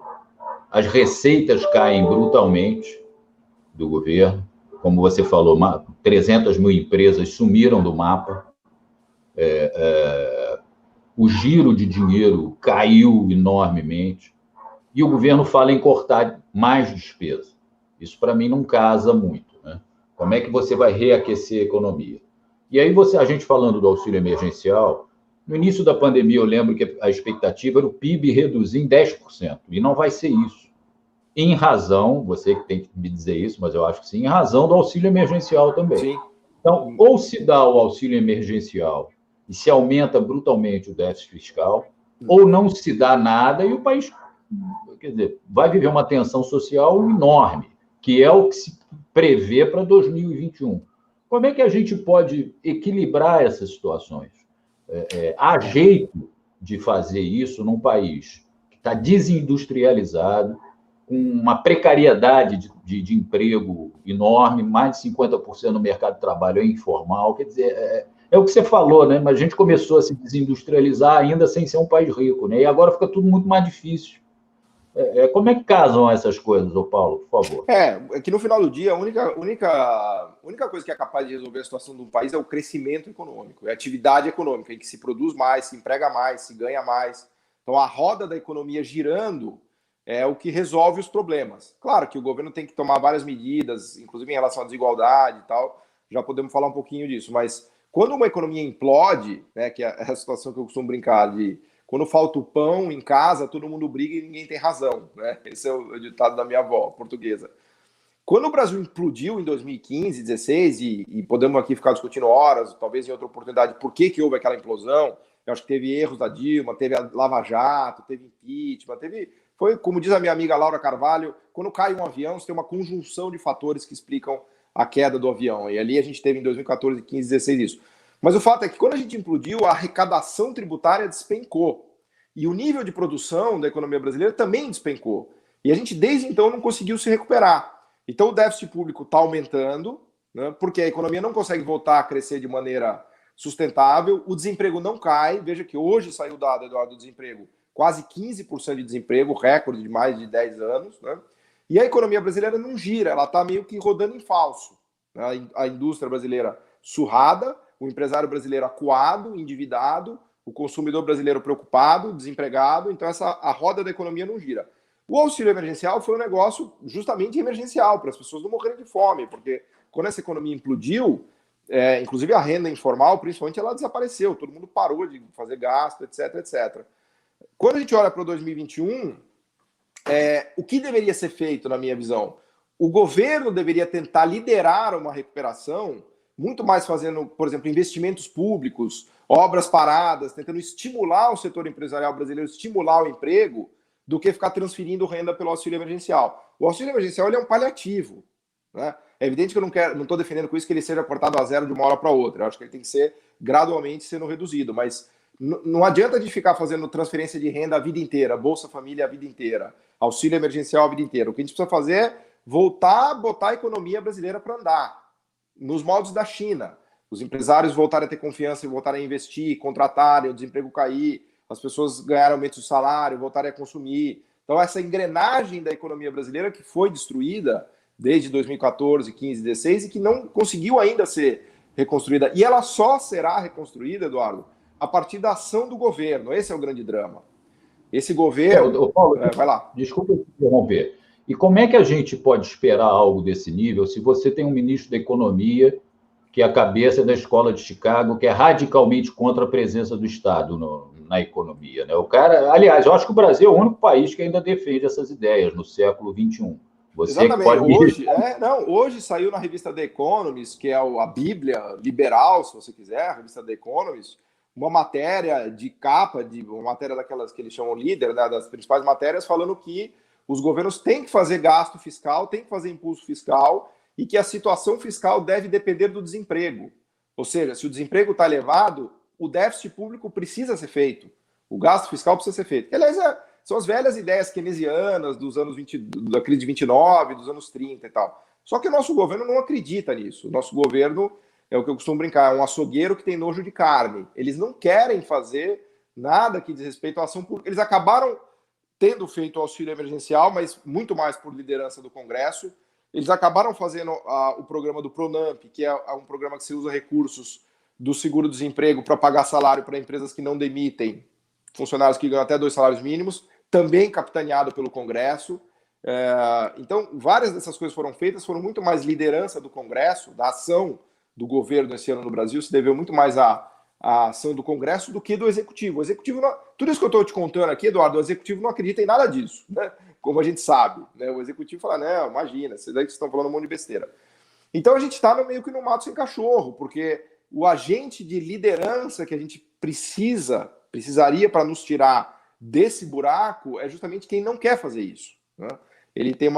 as receitas caem brutalmente do governo, como você falou, 300 mil empresas sumiram do mapa, o giro de dinheiro caiu enormemente, e o governo fala em cortar mais despesa. Isso, para mim, não casa muito, né? Como é que você vai reaquecer a economia? E aí, a gente falando do auxílio emergencial, No início da pandemia, eu lembro que a expectativa era o PIB reduzir em 10%, e não vai ser isso. Em razão, você que tem que me dizer isso, mas eu acho que sim, em razão do auxílio emergencial também. Sim. Então, ou se dá o auxílio emergencial e se aumenta brutalmente o déficit fiscal, ou não se dá nada e o país, quer dizer, vai viver uma tensão social enorme, que é o que se prevê para 2021. Como é que a gente pode equilibrar essas situações? Há jeito de fazer isso num país que está desindustrializado, com uma precariedade de emprego enorme, mais de 50% no mercado de trabalho é informal. Quer dizer, é o que você falou, né? Mas a gente começou a se desindustrializar ainda sem ser um país rico, né? E agora fica tudo muito mais difícil. Como é que casam essas coisas, ô Paulo, por favor? É que no final do dia, a única coisa que é capaz de resolver a situação de um país é o crescimento econômico, é a atividade econômica, em que se produz mais, se emprega mais, se ganha mais. Então, a roda da economia girando é o que resolve os problemas. Claro que o governo tem que tomar várias medidas, inclusive em relação à desigualdade e tal, já podemos falar um pouquinho disso, mas quando uma economia implode, né, que é a situação que eu costumo brincar de quando falta o pão em casa, todo mundo briga e ninguém tem razão, né? Esse é o ditado da minha avó portuguesa. Quando o Brasil implodiu em 2015, 2016, e podemos aqui ficar discutindo horas, talvez em outra oportunidade, por que houve aquela implosão, eu acho que teve erros da Dilma, teve a Lava Jato, teve impeachment, foi, como diz a minha amiga Laura Carvalho, quando cai um avião, você tem uma conjunção de fatores que explicam a queda do avião. E ali a gente teve em 2014, 15, 16 isso. Mas o fato é que quando a gente implodiu, a arrecadação tributária despencou. E o nível de produção da economia brasileira também despencou. E a gente, desde então, não conseguiu se recuperar. Então, o déficit público está aumentando, né, porque a economia não consegue voltar a crescer de maneira sustentável, o desemprego não cai. Veja que hoje saiu o dado, Eduardo, do desemprego, quase 15% de desemprego, recorde de mais de 10 anos. Né? E a economia brasileira não gira, ela está meio que rodando em falso. Né? A indústria brasileira surrada, o empresário brasileiro acuado, endividado, o consumidor brasileiro preocupado, desempregado, então a roda da economia não gira. O auxílio emergencial foi um negócio justamente emergencial, para as pessoas não morrerem de fome, porque quando essa economia implodiu, inclusive a renda informal, principalmente, ela desapareceu, todo mundo parou de fazer gasto, etc, etc. Quando a gente olha para 2021, o que deveria ser feito, na minha visão? O governo deveria tentar liderar uma recuperação, muito mais fazendo, por exemplo, investimentos públicos, obras paradas, tentando estimular o setor empresarial brasileiro, estimular o emprego, do que ficar transferindo renda pelo auxílio emergencial. O auxílio emergencial ele é um paliativo. Né? É evidente que eu não estou defendendo com isso que ele seja cortado a zero de uma hora para outra. Eu acho que ele tem que ser gradualmente sendo reduzido, mas não adianta de ficar fazendo transferência de renda a vida inteira, Bolsa Família a vida inteira, auxílio emergencial a vida inteira. O que a gente precisa fazer é voltar a botar a economia brasileira para andar, nos moldes da China. Os empresários voltarem a ter confiança e voltarem a investir, contratarem, o desemprego cair, as pessoas ganharem aumento de salário, voltarem a consumir. Então, essa engrenagem da economia brasileira que foi destruída desde 2014, 15, 16 e que não conseguiu ainda ser reconstruída. E ela só será reconstruída, Eduardo, a partir da ação do governo. Esse é o grande drama. Esse governo... Paulo, vai lá. Desculpa te interromper. E como é que a gente pode esperar algo desse nível se você tem um ministro da Economia que é a cabeça da escola de Chicago, que é radicalmente contra a presença do Estado na economia, né? O cara, aliás, eu acho que o Brasil é o único país que ainda defende essas ideias no século XXI. Você Exatamente. pode... Hoje saiu na revista The Economist, que é a Bíblia liberal, se você quiser, a revista The Economist, uma matéria de capa, uma matéria daquelas que eles chamam líder, né, das principais matérias, falando que os governos têm que fazer gasto fiscal, têm que fazer impulso fiscal, e que a situação fiscal deve depender do desemprego. Ou seja, se o desemprego está elevado, o déficit público precisa ser feito. O gasto fiscal precisa ser feito. Aliás, são as velhas ideias keynesianas dos anos 20, da crise de 29, dos anos 30 e tal. Só que o nosso governo não acredita nisso. O nosso governo, é o que eu costumo brincar, é um açougueiro que tem nojo de carne. Eles não querem fazer nada que diz respeito à ação pública. Eles acabaram tendo feito o auxílio emergencial, mas muito mais por liderança do Congresso. Eles acabaram fazendo o programa do Pronamp, que é um programa que se usa recursos do seguro-desemprego para pagar salário para empresas que não demitem funcionários que ganham até 2 salários mínimos, também capitaneado pelo Congresso. Então, várias dessas coisas foram feitas, foram muito mais liderança do Congresso, da ação do governo esse ano no Brasil, se deveu muito mais a ação do Congresso do que do Executivo. O Executivo não, tudo isso que eu estou te contando aqui, Eduardo, o Executivo não acredita em nada disso, né? Como a gente sabe, né? O Executivo fala, não, imagina, vocês aí que estão falando um monte de besteira. Então a gente está meio que no mato sem cachorro, porque o agente de liderança que a gente precisaria para nos tirar desse buraco é justamente quem não quer fazer isso, né? Ele tem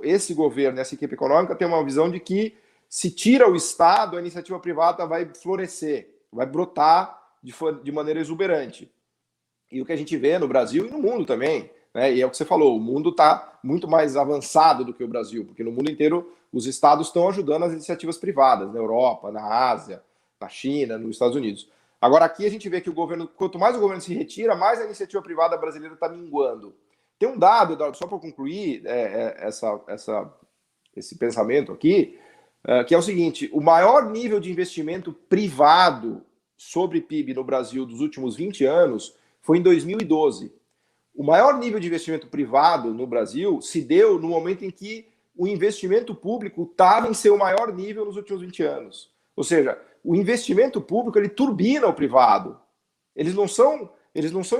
esse governo, essa equipe econômica tem uma visão de que se tira o Estado, a iniciativa privada vai florescer, vai brotar de maneira exuberante. E o que a gente vê no Brasil e no mundo também, né? E é o que você falou, o mundo está muito mais avançado do que o Brasil, porque no mundo inteiro os estados estão ajudando as iniciativas privadas, na Europa, na Ásia, na China, nos Estados Unidos. Agora aqui a gente vê que o governo, quanto mais o governo se retira, mais a iniciativa privada brasileira está minguando. Tem um dado, Eduardo, só para concluir esse pensamento aqui, que é o seguinte: o maior nível de investimento privado sobre PIB no Brasil dos últimos 20 anos foi em 2012. O maior nível de investimento privado no Brasil se deu no momento em que o investimento público estava em seu maior nível nos últimos 20 anos. Ou seja, o investimento público ele turbina o privado. Eles não são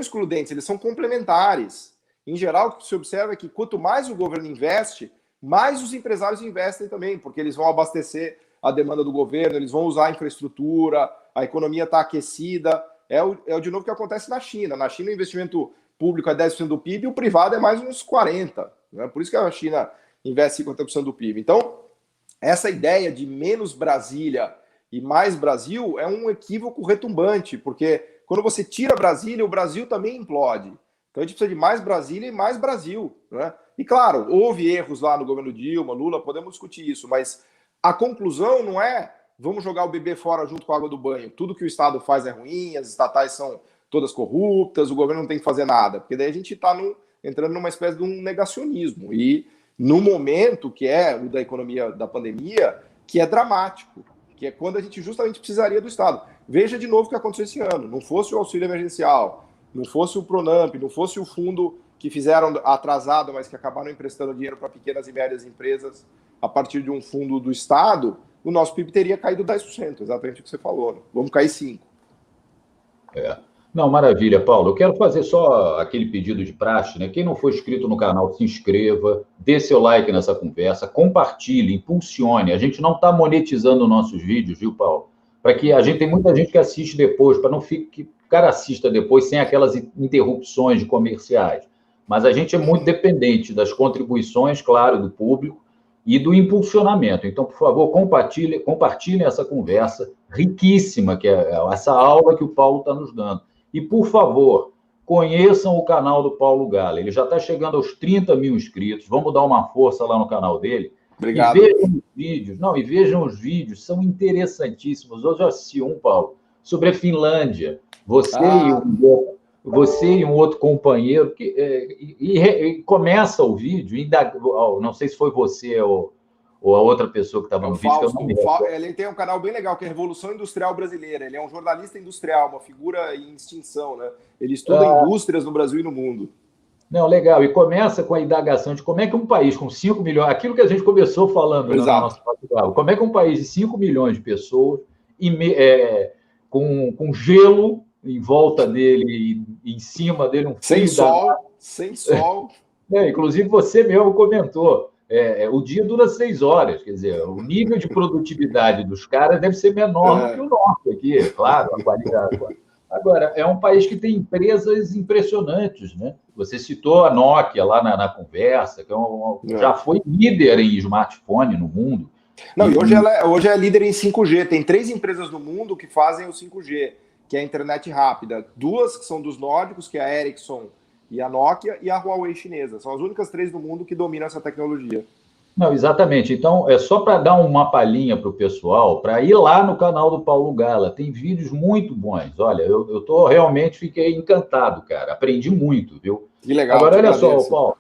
excludentes, eles são complementares. Em geral, o que se observa é que quanto mais o governo investe, mais os empresários investem também, porque eles vão abastecer a demanda do governo, eles vão usar a infraestrutura, a economia está aquecida. É o de novo que acontece na China. Na China, o investimento público é 10% do PIB e o privado é mais uns 40%. Né? Por isso que a China investe 50% do PIB. Então, essa ideia de menos Brasília e mais Brasil é um equívoco retumbante, porque quando você tira Brasília, o Brasil também implode. Então a gente precisa de mais Brasília e mais Brasil, né? E claro, houve erros lá no governo Dilma, Lula, podemos discutir isso, mas a conclusão não é vamos jogar o bebê fora junto com a água do banho. Tudo que o Estado faz é ruim, as estatais são todas corruptas, o governo não tem que fazer nada, porque daí a gente está entrando numa espécie de um negacionismo. E no momento que é o da economia da pandemia, que é dramático, que é quando a gente justamente precisaria do Estado. Veja de novo o que aconteceu esse ano. Não fosse o auxílio emergencial, não fosse o Pronamp, não fosse o fundo que fizeram atrasado, mas que acabaram emprestando dinheiro para pequenas e médias empresas a partir de um fundo do Estado, o nosso PIB teria caído 10%, exatamente o que você falou. Né? Vamos cair 5%. Não, maravilha, Paulo. Eu quero fazer só aquele pedido de praxe, né? Quem não for inscrito no canal, se inscreva, dê seu like nessa conversa, compartilhe, impulsione. A gente não está monetizando nossos vídeos, viu, Paulo? Para que a gente tem muita gente que assiste depois, para não que o cara assista depois sem aquelas interrupções de comerciais. Mas a gente é muito dependente das contribuições, claro, do público e do impulsionamento. Então, por favor, compartilhem essa conversa riquíssima, que é essa aula que o Paulo está nos dando. E, por favor, conheçam o canal do Paulo Gala. Ele já está chegando aos 30 mil inscritos. Vamos dar uma força lá no canal dele. Obrigado. E vejam os vídeos. Não, e vejam os vídeos, são interessantíssimos. Hoje eu assisti um, Paulo, sobre a Finlândia. Você e um outro companheiro e começa o vídeo, não sei se foi você ou a outra pessoa que estava no vídeo. Ele tem um canal bem legal, que é Revolução Industrial Brasileira. Ele é um jornalista industrial, uma figura em extinção, né? Ele estuda indústrias no Brasil e no mundo. Não, legal. E começa com a indagação de como é que um país com 5 milhões... Aquilo que a gente começou falando no nosso papo, como é que um país de 5 milhões de pessoas, com gelo em volta dele e em cima dele, um fio sem sol. Inclusive, você mesmo comentou. O dia dura 6 horas, quer dizer, o nível de produtividade dos caras deve ser menor do que o nosso aqui, claro, a qualidade. Agora, é um país que tem empresas impressionantes, né? Você citou a Nokia lá na conversa, que já foi líder em smartphone no mundo. Não, e hoje é líder em 5G. Tem 3 empresas no mundo que fazem o 5G, que é a internet rápida. 2 que são dos nórdicos, que é a Ericsson e a Nokia, e a Huawei chinesa. São as únicas 3 do mundo que dominam essa tecnologia. Não, exatamente. Então, é só para dar uma palhinha para o pessoal, para ir lá no canal do Paulo Gala. Tem vídeos muito bons. Olha, eu realmente fiquei encantado, cara. Aprendi muito, viu? Que legal. Agora, olha só, Paulo.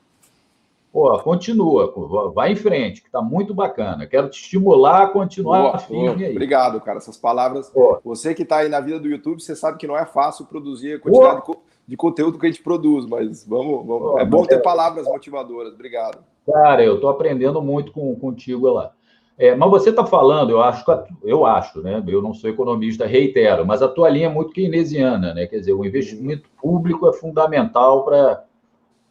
Continua. Vai em frente, que está muito bacana. Quero te estimular a continuar firme aí. Obrigado, cara. Essas palavras... Você que está aí na vida do YouTube, você sabe que não é fácil produzir a quantidade de conteúdo que a gente produz, mas vamos. É bom ter palavras motivadoras. Obrigado. Cara, eu estou aprendendo muito contigo lá. Mas você está falando, eu acho, né? Eu não sou economista, reitero, mas a tua linha é muito keynesiana, né? Quer dizer, o investimento público é fundamental para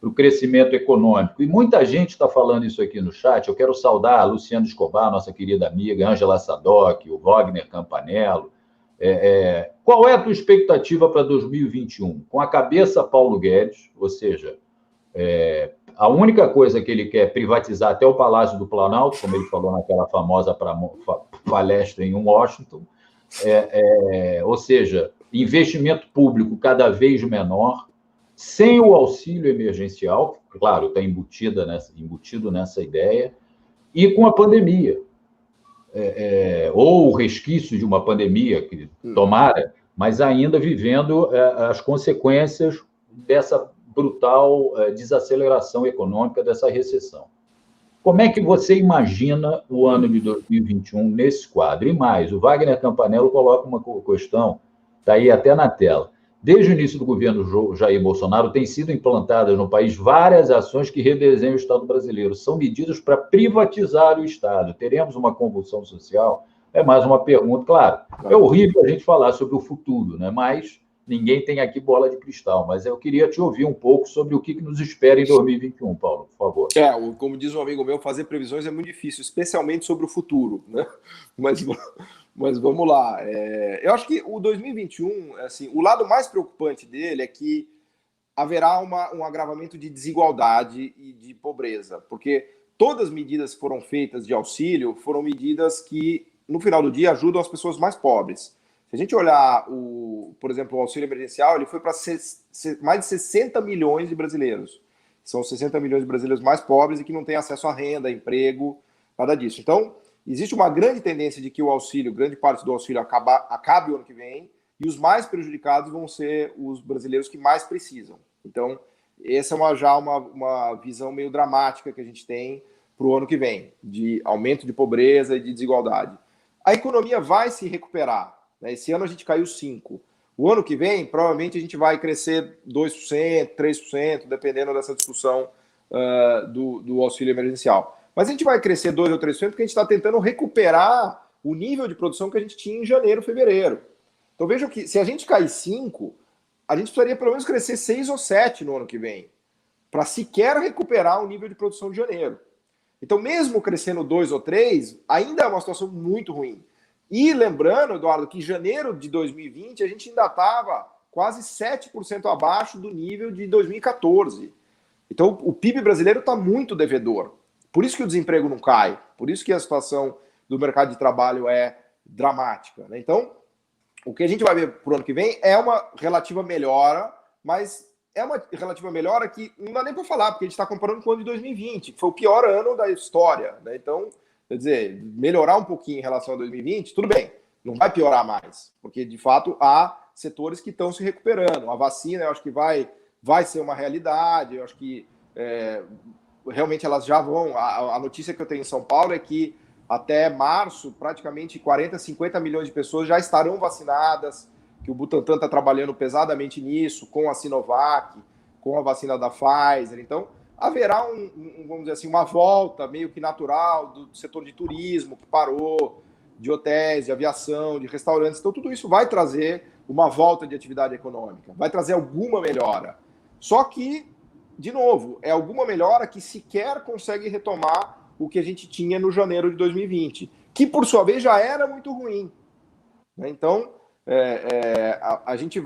o crescimento econômico. E muita gente está falando isso aqui no chat. Eu quero saudar a Luciana Escobar, nossa querida amiga, Ângela Sadoc, o Wagner Campanello. Qual é a tua expectativa para 2021? Com a cabeça Paulo Guedes, ou seja, a única coisa que ele quer é privatizar até o Palácio do Planalto, como ele falou naquela famosa palestra em Washington, ou seja, investimento público cada vez menor, sem o auxílio emergencial, claro, está embutido nessa ideia, e com a pandemia, ou o resquício de uma pandemia, que tomara, mas ainda vivendo as consequências dessa brutal desaceleração econômica, dessa recessão. Como é que você imagina o ano de 2021 nesse quadro? E mais, o Wagner Campanello coloca uma questão, está aí até na tela. Desde o início do governo Jair Bolsonaro, têm sido implantadas no país várias ações que redesenham o Estado brasileiro. São medidas para privatizar o Estado. Teremos uma convulsão social? É mais uma pergunta. Claro, é horrível a gente falar sobre o futuro, né? Mas ninguém tem aqui bola de cristal. Mas eu queria te ouvir um pouco sobre o que nos espera em 2021, Paulo, por favor. Como diz um amigo meu, fazer previsões é muito difícil, especialmente sobre o futuro, né? Mas vamos lá. Eu acho que o 2021, assim, o lado mais preocupante dele é que haverá um agravamento de desigualdade e de pobreza, porque todas as medidas que foram feitas de auxílio foram medidas que, no final do dia, ajudam as pessoas mais pobres. Se a gente olhar, por exemplo, o auxílio emergencial, ele foi para mais de 60 milhões de brasileiros. São 60 milhões de brasileiros mais pobres e que não têm acesso à renda, emprego, nada disso. Então, existe uma grande tendência de que o auxílio, grande parte do auxílio acabe o ano que vem, e os mais prejudicados vão ser os brasileiros que mais precisam. Então, essa é já uma visão meio dramática que a gente tem para o ano que vem, de aumento de pobreza e de desigualdade. A economia vai se recuperar, né? Esse ano a gente caiu 5%. O ano que vem, provavelmente, a gente vai crescer 2%, 3%, dependendo dessa discussão do auxílio emergencial. Mas a gente vai crescer 2% ou 3% porque a gente está tentando recuperar o nível de produção que a gente tinha em janeiro, fevereiro. Então vejam que se a gente cair 5%, a gente precisaria pelo menos crescer 6 ou 7 no ano que vem, para sequer recuperar o nível de produção de janeiro. Então, mesmo crescendo 2 ou 3, ainda é uma situação muito ruim. E lembrando, Eduardo, que em janeiro de 2020 a gente ainda estava quase 7% abaixo do nível de 2014. Então, o PIB brasileiro está muito devedor. Por isso que o desemprego não cai, por isso que a situação do mercado de trabalho é dramática, né? Então, o que a gente vai ver para o ano que vem é uma relativa melhora, mas é uma relativa melhora que não dá nem para falar, porque a gente está comparando com o ano de 2020, que foi o pior ano da história, né? Então, quer dizer, melhorar um pouquinho em relação a 2020, tudo bem, não vai piorar mais, porque de fato há setores que estão se recuperando. A vacina, eu acho que vai ser uma realidade, eu acho que realmente elas já vão. A notícia que eu tenho em São Paulo é que até março, praticamente 40, 50 milhões de pessoas já estarão vacinadas, que o Butantan está trabalhando pesadamente nisso, com a Sinovac, com a vacina da Pfizer. Então, haverá vamos dizer assim, uma volta meio que natural do setor de turismo, que parou, de hotéis, de aviação, de restaurantes. Então, tudo isso vai trazer uma volta de atividade econômica, vai trazer alguma melhora. Só que, de novo, é alguma melhora que sequer consegue retomar o que a gente tinha no janeiro de 2020, que, por sua vez, já era muito ruim. Então, a gente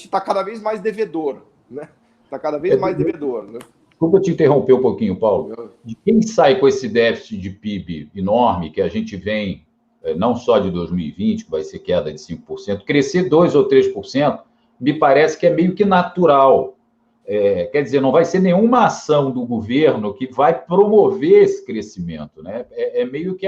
está cada vez mais devedor, né? Está cada vez mais devedor, né? Desculpa te interromper um pouquinho, Paulo. De quem sai com esse déficit de PIB enorme que a gente vem, não só de 2020, que vai ser queda de 5%, crescer 2% ou 3%, me parece que é meio que natural. Quer dizer, não vai ser nenhuma ação do governo que vai promover esse crescimento, né? Meio que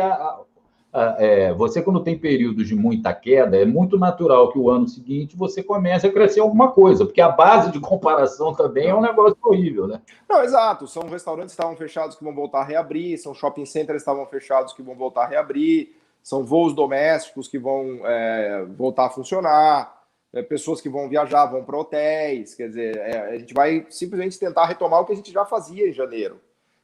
você, quando tem períodos de muita queda, é muito natural que o ano seguinte você comece a crescer alguma coisa, porque a base de comparação também é um negócio horrível, né? Não, exato. São restaurantes que estavam fechados que vão voltar a reabrir, são shopping centers que estavam fechados que vão voltar a reabrir, são voos domésticos que vão voltar a funcionar, pessoas que vão viajar, vão para hotéis, quer dizer, a gente vai simplesmente tentar retomar o que a gente já fazia em janeiro.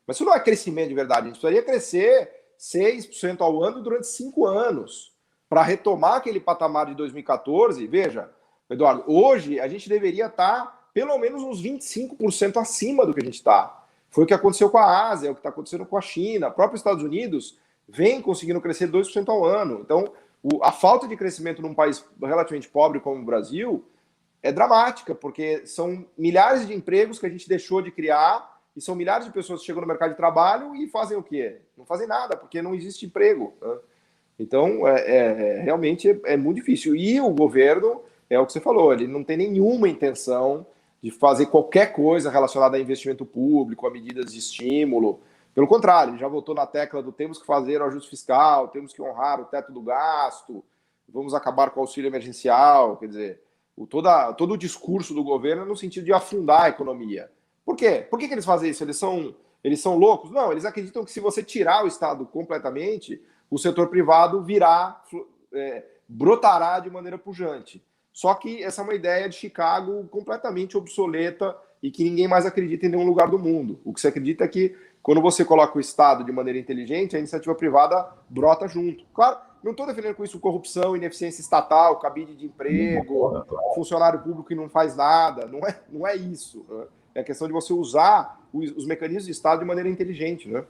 Mas isso não é crescimento de verdade, a gente precisaria crescer 6% ao ano durante 5 anos, para retomar aquele patamar de 2014. Veja, Eduardo, hoje a gente deveria estar pelo menos uns 25% acima do que a gente está. Foi o que aconteceu com a Ásia, é o que está acontecendo com a China. O próprio Estados Unidos vem conseguindo crescer 2% ao ano. Então, a falta de crescimento num país relativamente pobre como o Brasil é dramática, porque são milhares de empregos que a gente deixou de criar e são milhares de pessoas que chegam no mercado de trabalho e fazem o quê? Não fazem nada, porque não existe emprego, né? Então, realmente é muito difícil. E o governo, é o que você falou, ele não tem nenhuma intenção de fazer qualquer coisa relacionada a investimento público, a medidas de estímulo. Pelo contrário, ele já voltou na tecla do temos que fazer o ajuste fiscal, temos que honrar o teto do gasto, vamos acabar com o auxílio emergencial. Quer dizer, todo o discurso do governo é no sentido de afundar a economia. Por quê? Por que eles fazem isso? Eles são loucos? Não, eles acreditam que se você tirar o Estado completamente, o setor privado brotará de maneira pujante. Só que essa é uma ideia de Chicago completamente obsoleta e que ninguém mais acredita em nenhum lugar do mundo. O que se acredita é que quando você coloca o Estado de maneira inteligente, a iniciativa privada brota junto. Claro, não estou defendendo com isso corrupção, ineficiência estatal, cabide de emprego, funcionário público que não faz nada. Não é isso. É a questão de você usar os mecanismos de Estado de maneira inteligente, né?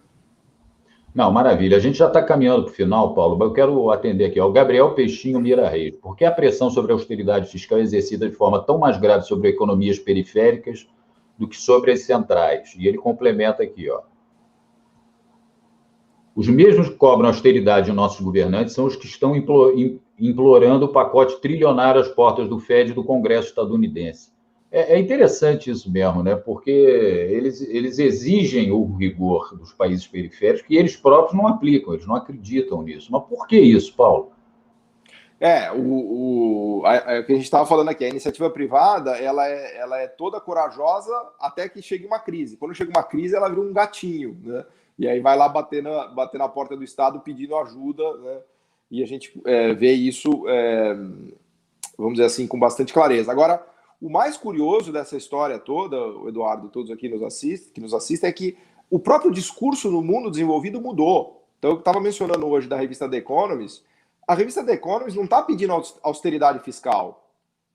Não, maravilha. A gente já está caminhando para o final, Paulo, mas eu quero atender aqui ao Gabriel Peixinho Mira Reis. Por que a pressão sobre a austeridade fiscal é exercida de forma tão mais grave sobre economias periféricas do que sobre as centrais? E ele complementa aqui, ó. Os mesmos que cobram austeridade em nossos governantes são os que estão implorando o pacote trilionário às portas do Fed e do Congresso estadunidense. É interessante isso mesmo, né? Porque eles exigem o rigor dos países periféricos que eles próprios não aplicam, eles não acreditam nisso. Mas por que isso, Paulo? O que a gente estava falando aqui, a iniciativa privada, ela é toda corajosa até que chegue uma crise. Quando chega uma crise, ela vira um gatinho, né? E aí vai lá bater na porta do Estado pedindo ajuda, né? E a gente vê isso, vamos dizer assim, com bastante clareza. Agora, o mais curioso dessa história toda, o Eduardo, todos aqui que nos assistem, é que o próprio discurso no mundo desenvolvido mudou. Então, eu estava mencionando hoje da revista The Economist. A revista The Economist não está pedindo austeridade fiscal.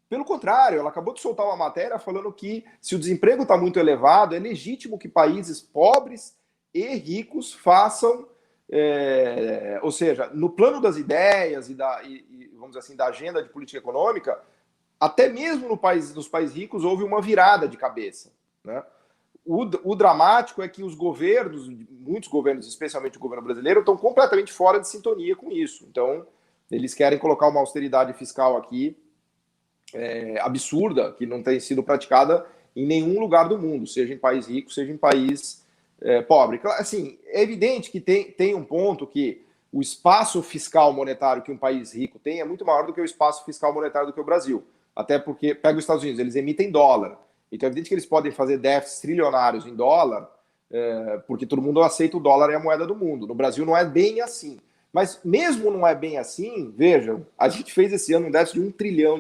Pelo contrário, ela acabou de soltar uma matéria falando que se o desemprego está muito elevado, é legítimo que países pobres e ricos façam, ou seja, no plano das ideias vamos dizer assim, da agenda de política econômica, até mesmo nos países ricos houve uma virada de cabeça, né? O dramático é que os governos, muitos governos, especialmente o governo brasileiro, estão completamente fora de sintonia com isso. Então, eles querem colocar uma austeridade fiscal aqui absurda, que não tem sido praticada em nenhum lugar do mundo, seja em país rico, seja em país pobre. Assim, é evidente que tem um ponto que o espaço fiscal monetário que um país rico tem é muito maior do que o espaço fiscal monetário do que o Brasil. Até porque, pega os Estados Unidos, eles emitem dólar. Então é evidente que eles podem fazer déficits trilionários em dólar, porque todo mundo aceita o dólar é a moeda do mundo. No Brasil não é bem assim. Mas mesmo não é bem assim, vejam, a gente fez esse ano um déficit de R$1 trilhão.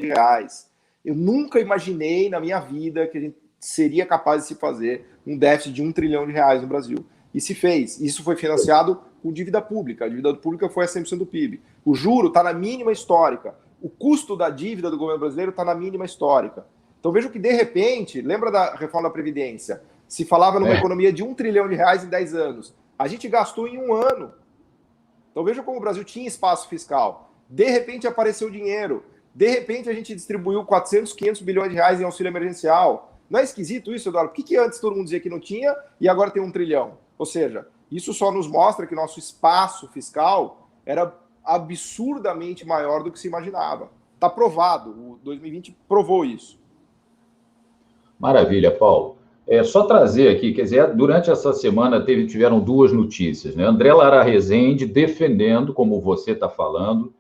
Eu nunca imaginei na minha vida que a gente seria capaz de se fazer um déficit de R$1 trilhão no Brasil. E se fez. Isso foi financiado com dívida pública. A dívida pública foi a 100% do PIB. O juro está na mínima histórica. O custo da dívida do governo brasileiro está na mínima histórica. Então vejo que, de repente, lembra da reforma da Previdência? Se falava numa economia de R$1 trilhão em 10 anos. A gente gastou em 1 ano. Então veja como o Brasil tinha espaço fiscal. De repente apareceu dinheiro. De repente a gente distribuiu 400, 500 bilhões de reais em auxílio emergencial. Não é esquisito isso, Eduardo? Por que antes todo mundo dizia que não tinha e agora tem 1 trilhão? Ou seja, isso só nos mostra que nosso espaço fiscal era absurdamente maior do que se imaginava. Está provado. O 2020 provou isso. Maravilha, Paulo. Só trazer aqui, quer dizer, durante essa semana tiveram 2 notícias, né? André Lara Rezende defendendo, como você está falando,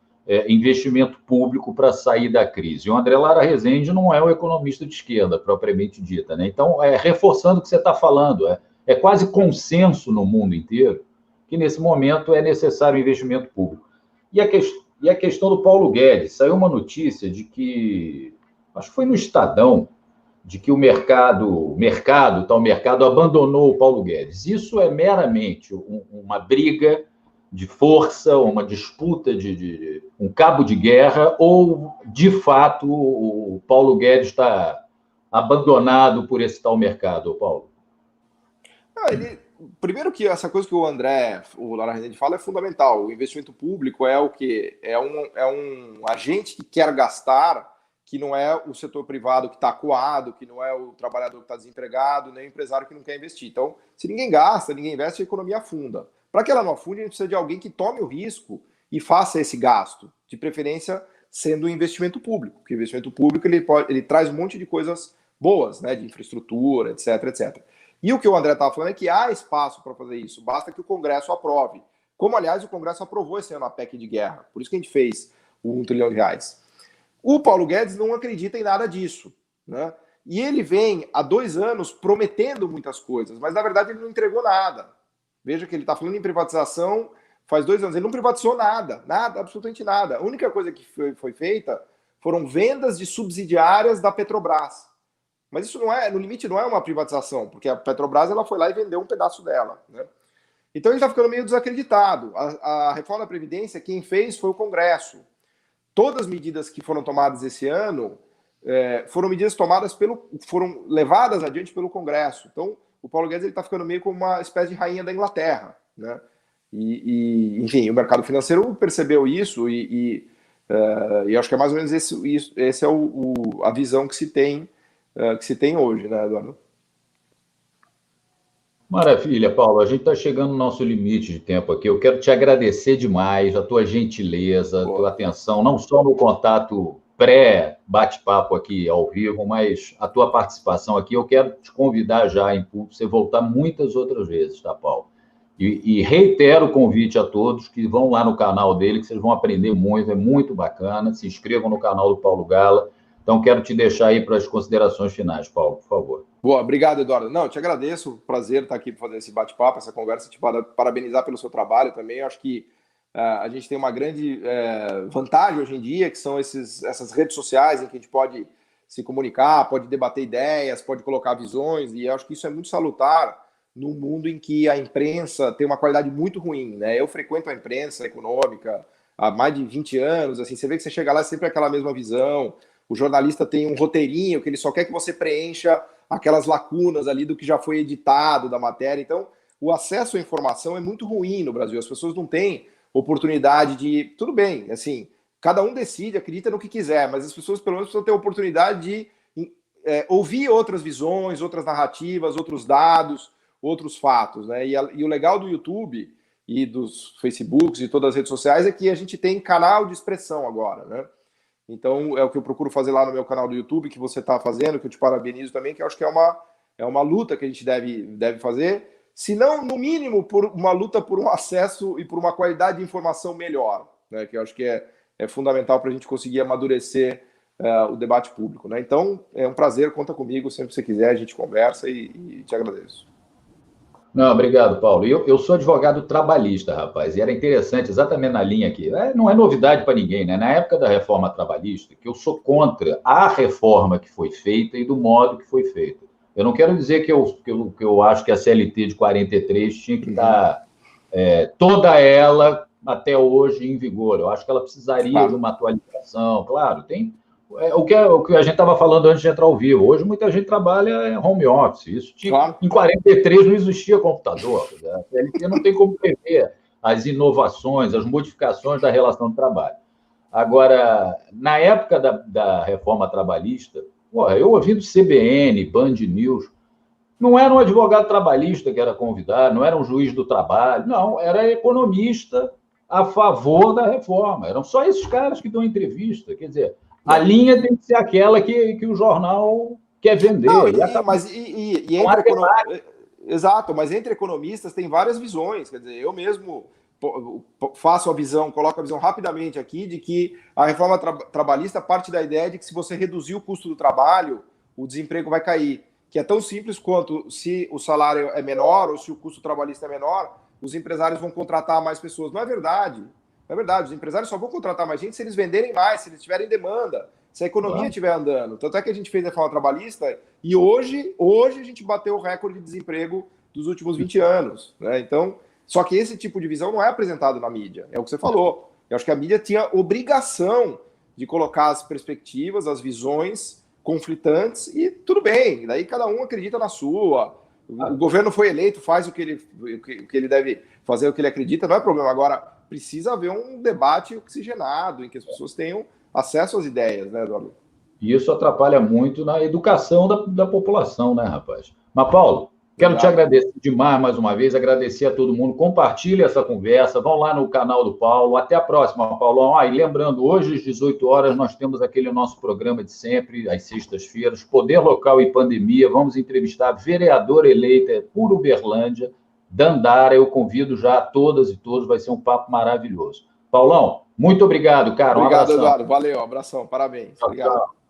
investimento público para sair da crise. E o André Lara Rezende não é um economista de esquerda, propriamente dita, né? Então, reforçando o que você está falando, é quase consenso no mundo inteiro que, nesse momento, é necessário investimento público. E a questão do Paulo Guedes, saiu uma notícia de que, acho que foi no Estadão, de que o mercado abandonou o Paulo Guedes. Isso é meramente uma briga de força, uma disputa de um cabo de guerra, ou, de fato, o Paulo Guedes está abandonado por esse tal mercado, Paulo? Primeiro que essa coisa que o Lara Rezende fala é fundamental. O investimento público é o quê? É um agente que quer gastar, que não é o setor privado que está acuado, que não é o trabalhador que está desempregado, nem o empresário que não quer investir. Então, se ninguém gasta, ninguém investe, a economia afunda. Para que ela não afunde, a gente precisa de alguém que tome o risco e faça esse gasto, de preferência sendo um investimento público. Porque o investimento público ele traz um monte de coisas boas, né, de infraestrutura, etc, etc. E o que o André estava falando é que há espaço para fazer isso, basta que o Congresso aprove. Como, aliás, o Congresso aprovou esse ano a PEC de guerra, por isso que a gente fez o R$1 trilhão. O Paulo Guedes não acredita em nada disso, né? E ele vem há 2 anos prometendo muitas coisas, mas na verdade ele não entregou nada. Veja que ele está falando em privatização faz 2 anos. Ele não privatizou nada, absolutamente nada. A única coisa que foi feita foram vendas de subsidiárias da Petrobras. Mas isso não é, no limite, não é uma privatização, porque a Petrobras ela foi lá e vendeu um pedaço dela, né? Então ele está ficando meio desacreditado. A reforma da Previdência, quem fez foi o Congresso. Todas as medidas que foram tomadas esse ano foram medidas tomadas foram levadas adiante pelo Congresso. Então, o Paulo Guedes está ficando meio como uma espécie de rainha da Inglaterra, né? Enfim, o mercado financeiro percebeu isso e acho que é mais ou menos esse é a visão que se tem hoje, né, Eduardo? Maravilha, Paulo. A gente está chegando no nosso limite de tempo aqui. Eu quero te agradecer demais a tua gentileza, a tua atenção, não só no contato pré-bate-papo aqui ao vivo, mas a tua participação aqui. Eu quero te convidar já em público, você voltar muitas outras vezes, tá, Paulo? E reitero o convite a todos que vão lá no canal dele, que vocês vão aprender muito, é muito bacana. Se inscrevam no canal do Paulo Gala. Então, quero te deixar aí para as considerações finais, Paulo, por favor. Boa, obrigado, Eduardo. Não, eu te agradeço, prazer estar aqui para fazer esse bate-papo, essa conversa, te parabenizar pelo seu trabalho também. Eu acho que a gente tem uma grande vantagem hoje em dia, que são essas redes sociais em que a gente pode se comunicar, pode debater ideias, pode colocar visões, e eu acho que isso é muito salutar num mundo em que a imprensa tem uma qualidade muito ruim, né? Eu frequento a imprensa econômica há mais de 20 anos, assim, você vê que você chega lá é sempre aquela mesma visão. O jornalista tem um roteirinho que ele só quer que você preencha aquelas lacunas ali do que já foi editado da matéria. Então, o acesso à informação é muito ruim no Brasil. As pessoas não têm oportunidade de... Tudo bem, assim, cada um decide, acredita no que quiser, mas as pessoas, pelo menos, precisam ter a oportunidade de ouvir outras visões, outras narrativas, outros dados, outros fatos, né? E o legal do YouTube e dos Facebooks e todas as redes sociais é que a gente tem canal de expressão agora, né? Então, é o que eu procuro fazer lá no meu canal do YouTube, que você está fazendo, que eu te parabenizo também, que eu acho que é uma luta que a gente deve fazer, se não, no mínimo, por uma luta por um acesso e por uma qualidade de informação melhor, né? Que eu acho que é fundamental para a gente conseguir amadurecer o debate público, né? Então, é um prazer, conta comigo, sempre que você quiser, a gente conversa e te agradeço. Não, obrigado, Paulo. Eu sou advogado trabalhista, rapaz, e era interessante, exatamente na linha aqui. Não é novidade para ninguém, né? Na época da reforma trabalhista, que eu sou contra a reforma que foi feita e do modo que foi feita. Eu não quero dizer que eu acho que a CLT de 43 tinha que estar toda ela até hoje em vigor. Eu acho que ela precisaria de uma atualização, claro, tem. O que a gente estava falando antes de entrar ao vivo. Hoje muita gente trabalha home office. Isso em 43 não existia computador. A CLT não tem como prever as inovações, as modificações da relação de trabalho. Agora, na época da reforma trabalhista, eu ouvi do CBN, Band News, não era um advogado trabalhista que era convidado, não era um juiz do trabalho, não, era economista a favor da reforma. Eram só esses caras que dão entrevista. Quer dizer, a linha tem que ser aquela que o jornal quer vender. Exato, mas entre economistas tem várias visões. Quer dizer, eu mesmo coloco a visão rapidamente aqui de que a reforma trabalhista parte da ideia de que se você reduzir o custo do trabalho, o desemprego vai cair. Que é tão simples quanto se o salário é menor ou se o custo trabalhista é menor, os empresários vão contratar mais pessoas. Não é verdade. Não é verdade. Os empresários só vão contratar mais gente se eles venderem mais, se eles tiverem demanda, se a economia estiver andando. Tanto é que a gente fez a reforma trabalhista e hoje a gente bateu o recorde de desemprego dos últimos 20 anos, né? Então, Só que esse tipo de visão não é apresentado na mídia, é o que você falou. Eu acho que a mídia tinha obrigação de colocar as perspectivas, as visões conflitantes, e tudo bem, daí cada um acredita na sua. O governo foi eleito, faz o que ele deve fazer, o que ele acredita, não é problema. Agora, precisa haver um debate oxigenado, em que as pessoas tenham acesso às ideias, né, Eduardo? E isso atrapalha muito na educação da população, né, rapaz? Mas, Paulo, quero te agradecer demais mais uma vez, agradecer a todo mundo. Compartilhe essa conversa, vão lá no canal do Paulo. Até a próxima, Paulão. E lembrando, hoje às 18 horas nós temos aquele nosso programa de sempre, às sextas-feiras, Poder Local e Pandemia. Vamos entrevistar a vereadora eleita por Uberlândia, Dandara. Eu convido já a todas e todos, vai ser um papo maravilhoso. Paulão, muito obrigado, cara. Obrigado, Eduardo. Valeu, abração, parabéns. Obrigado. Tchau.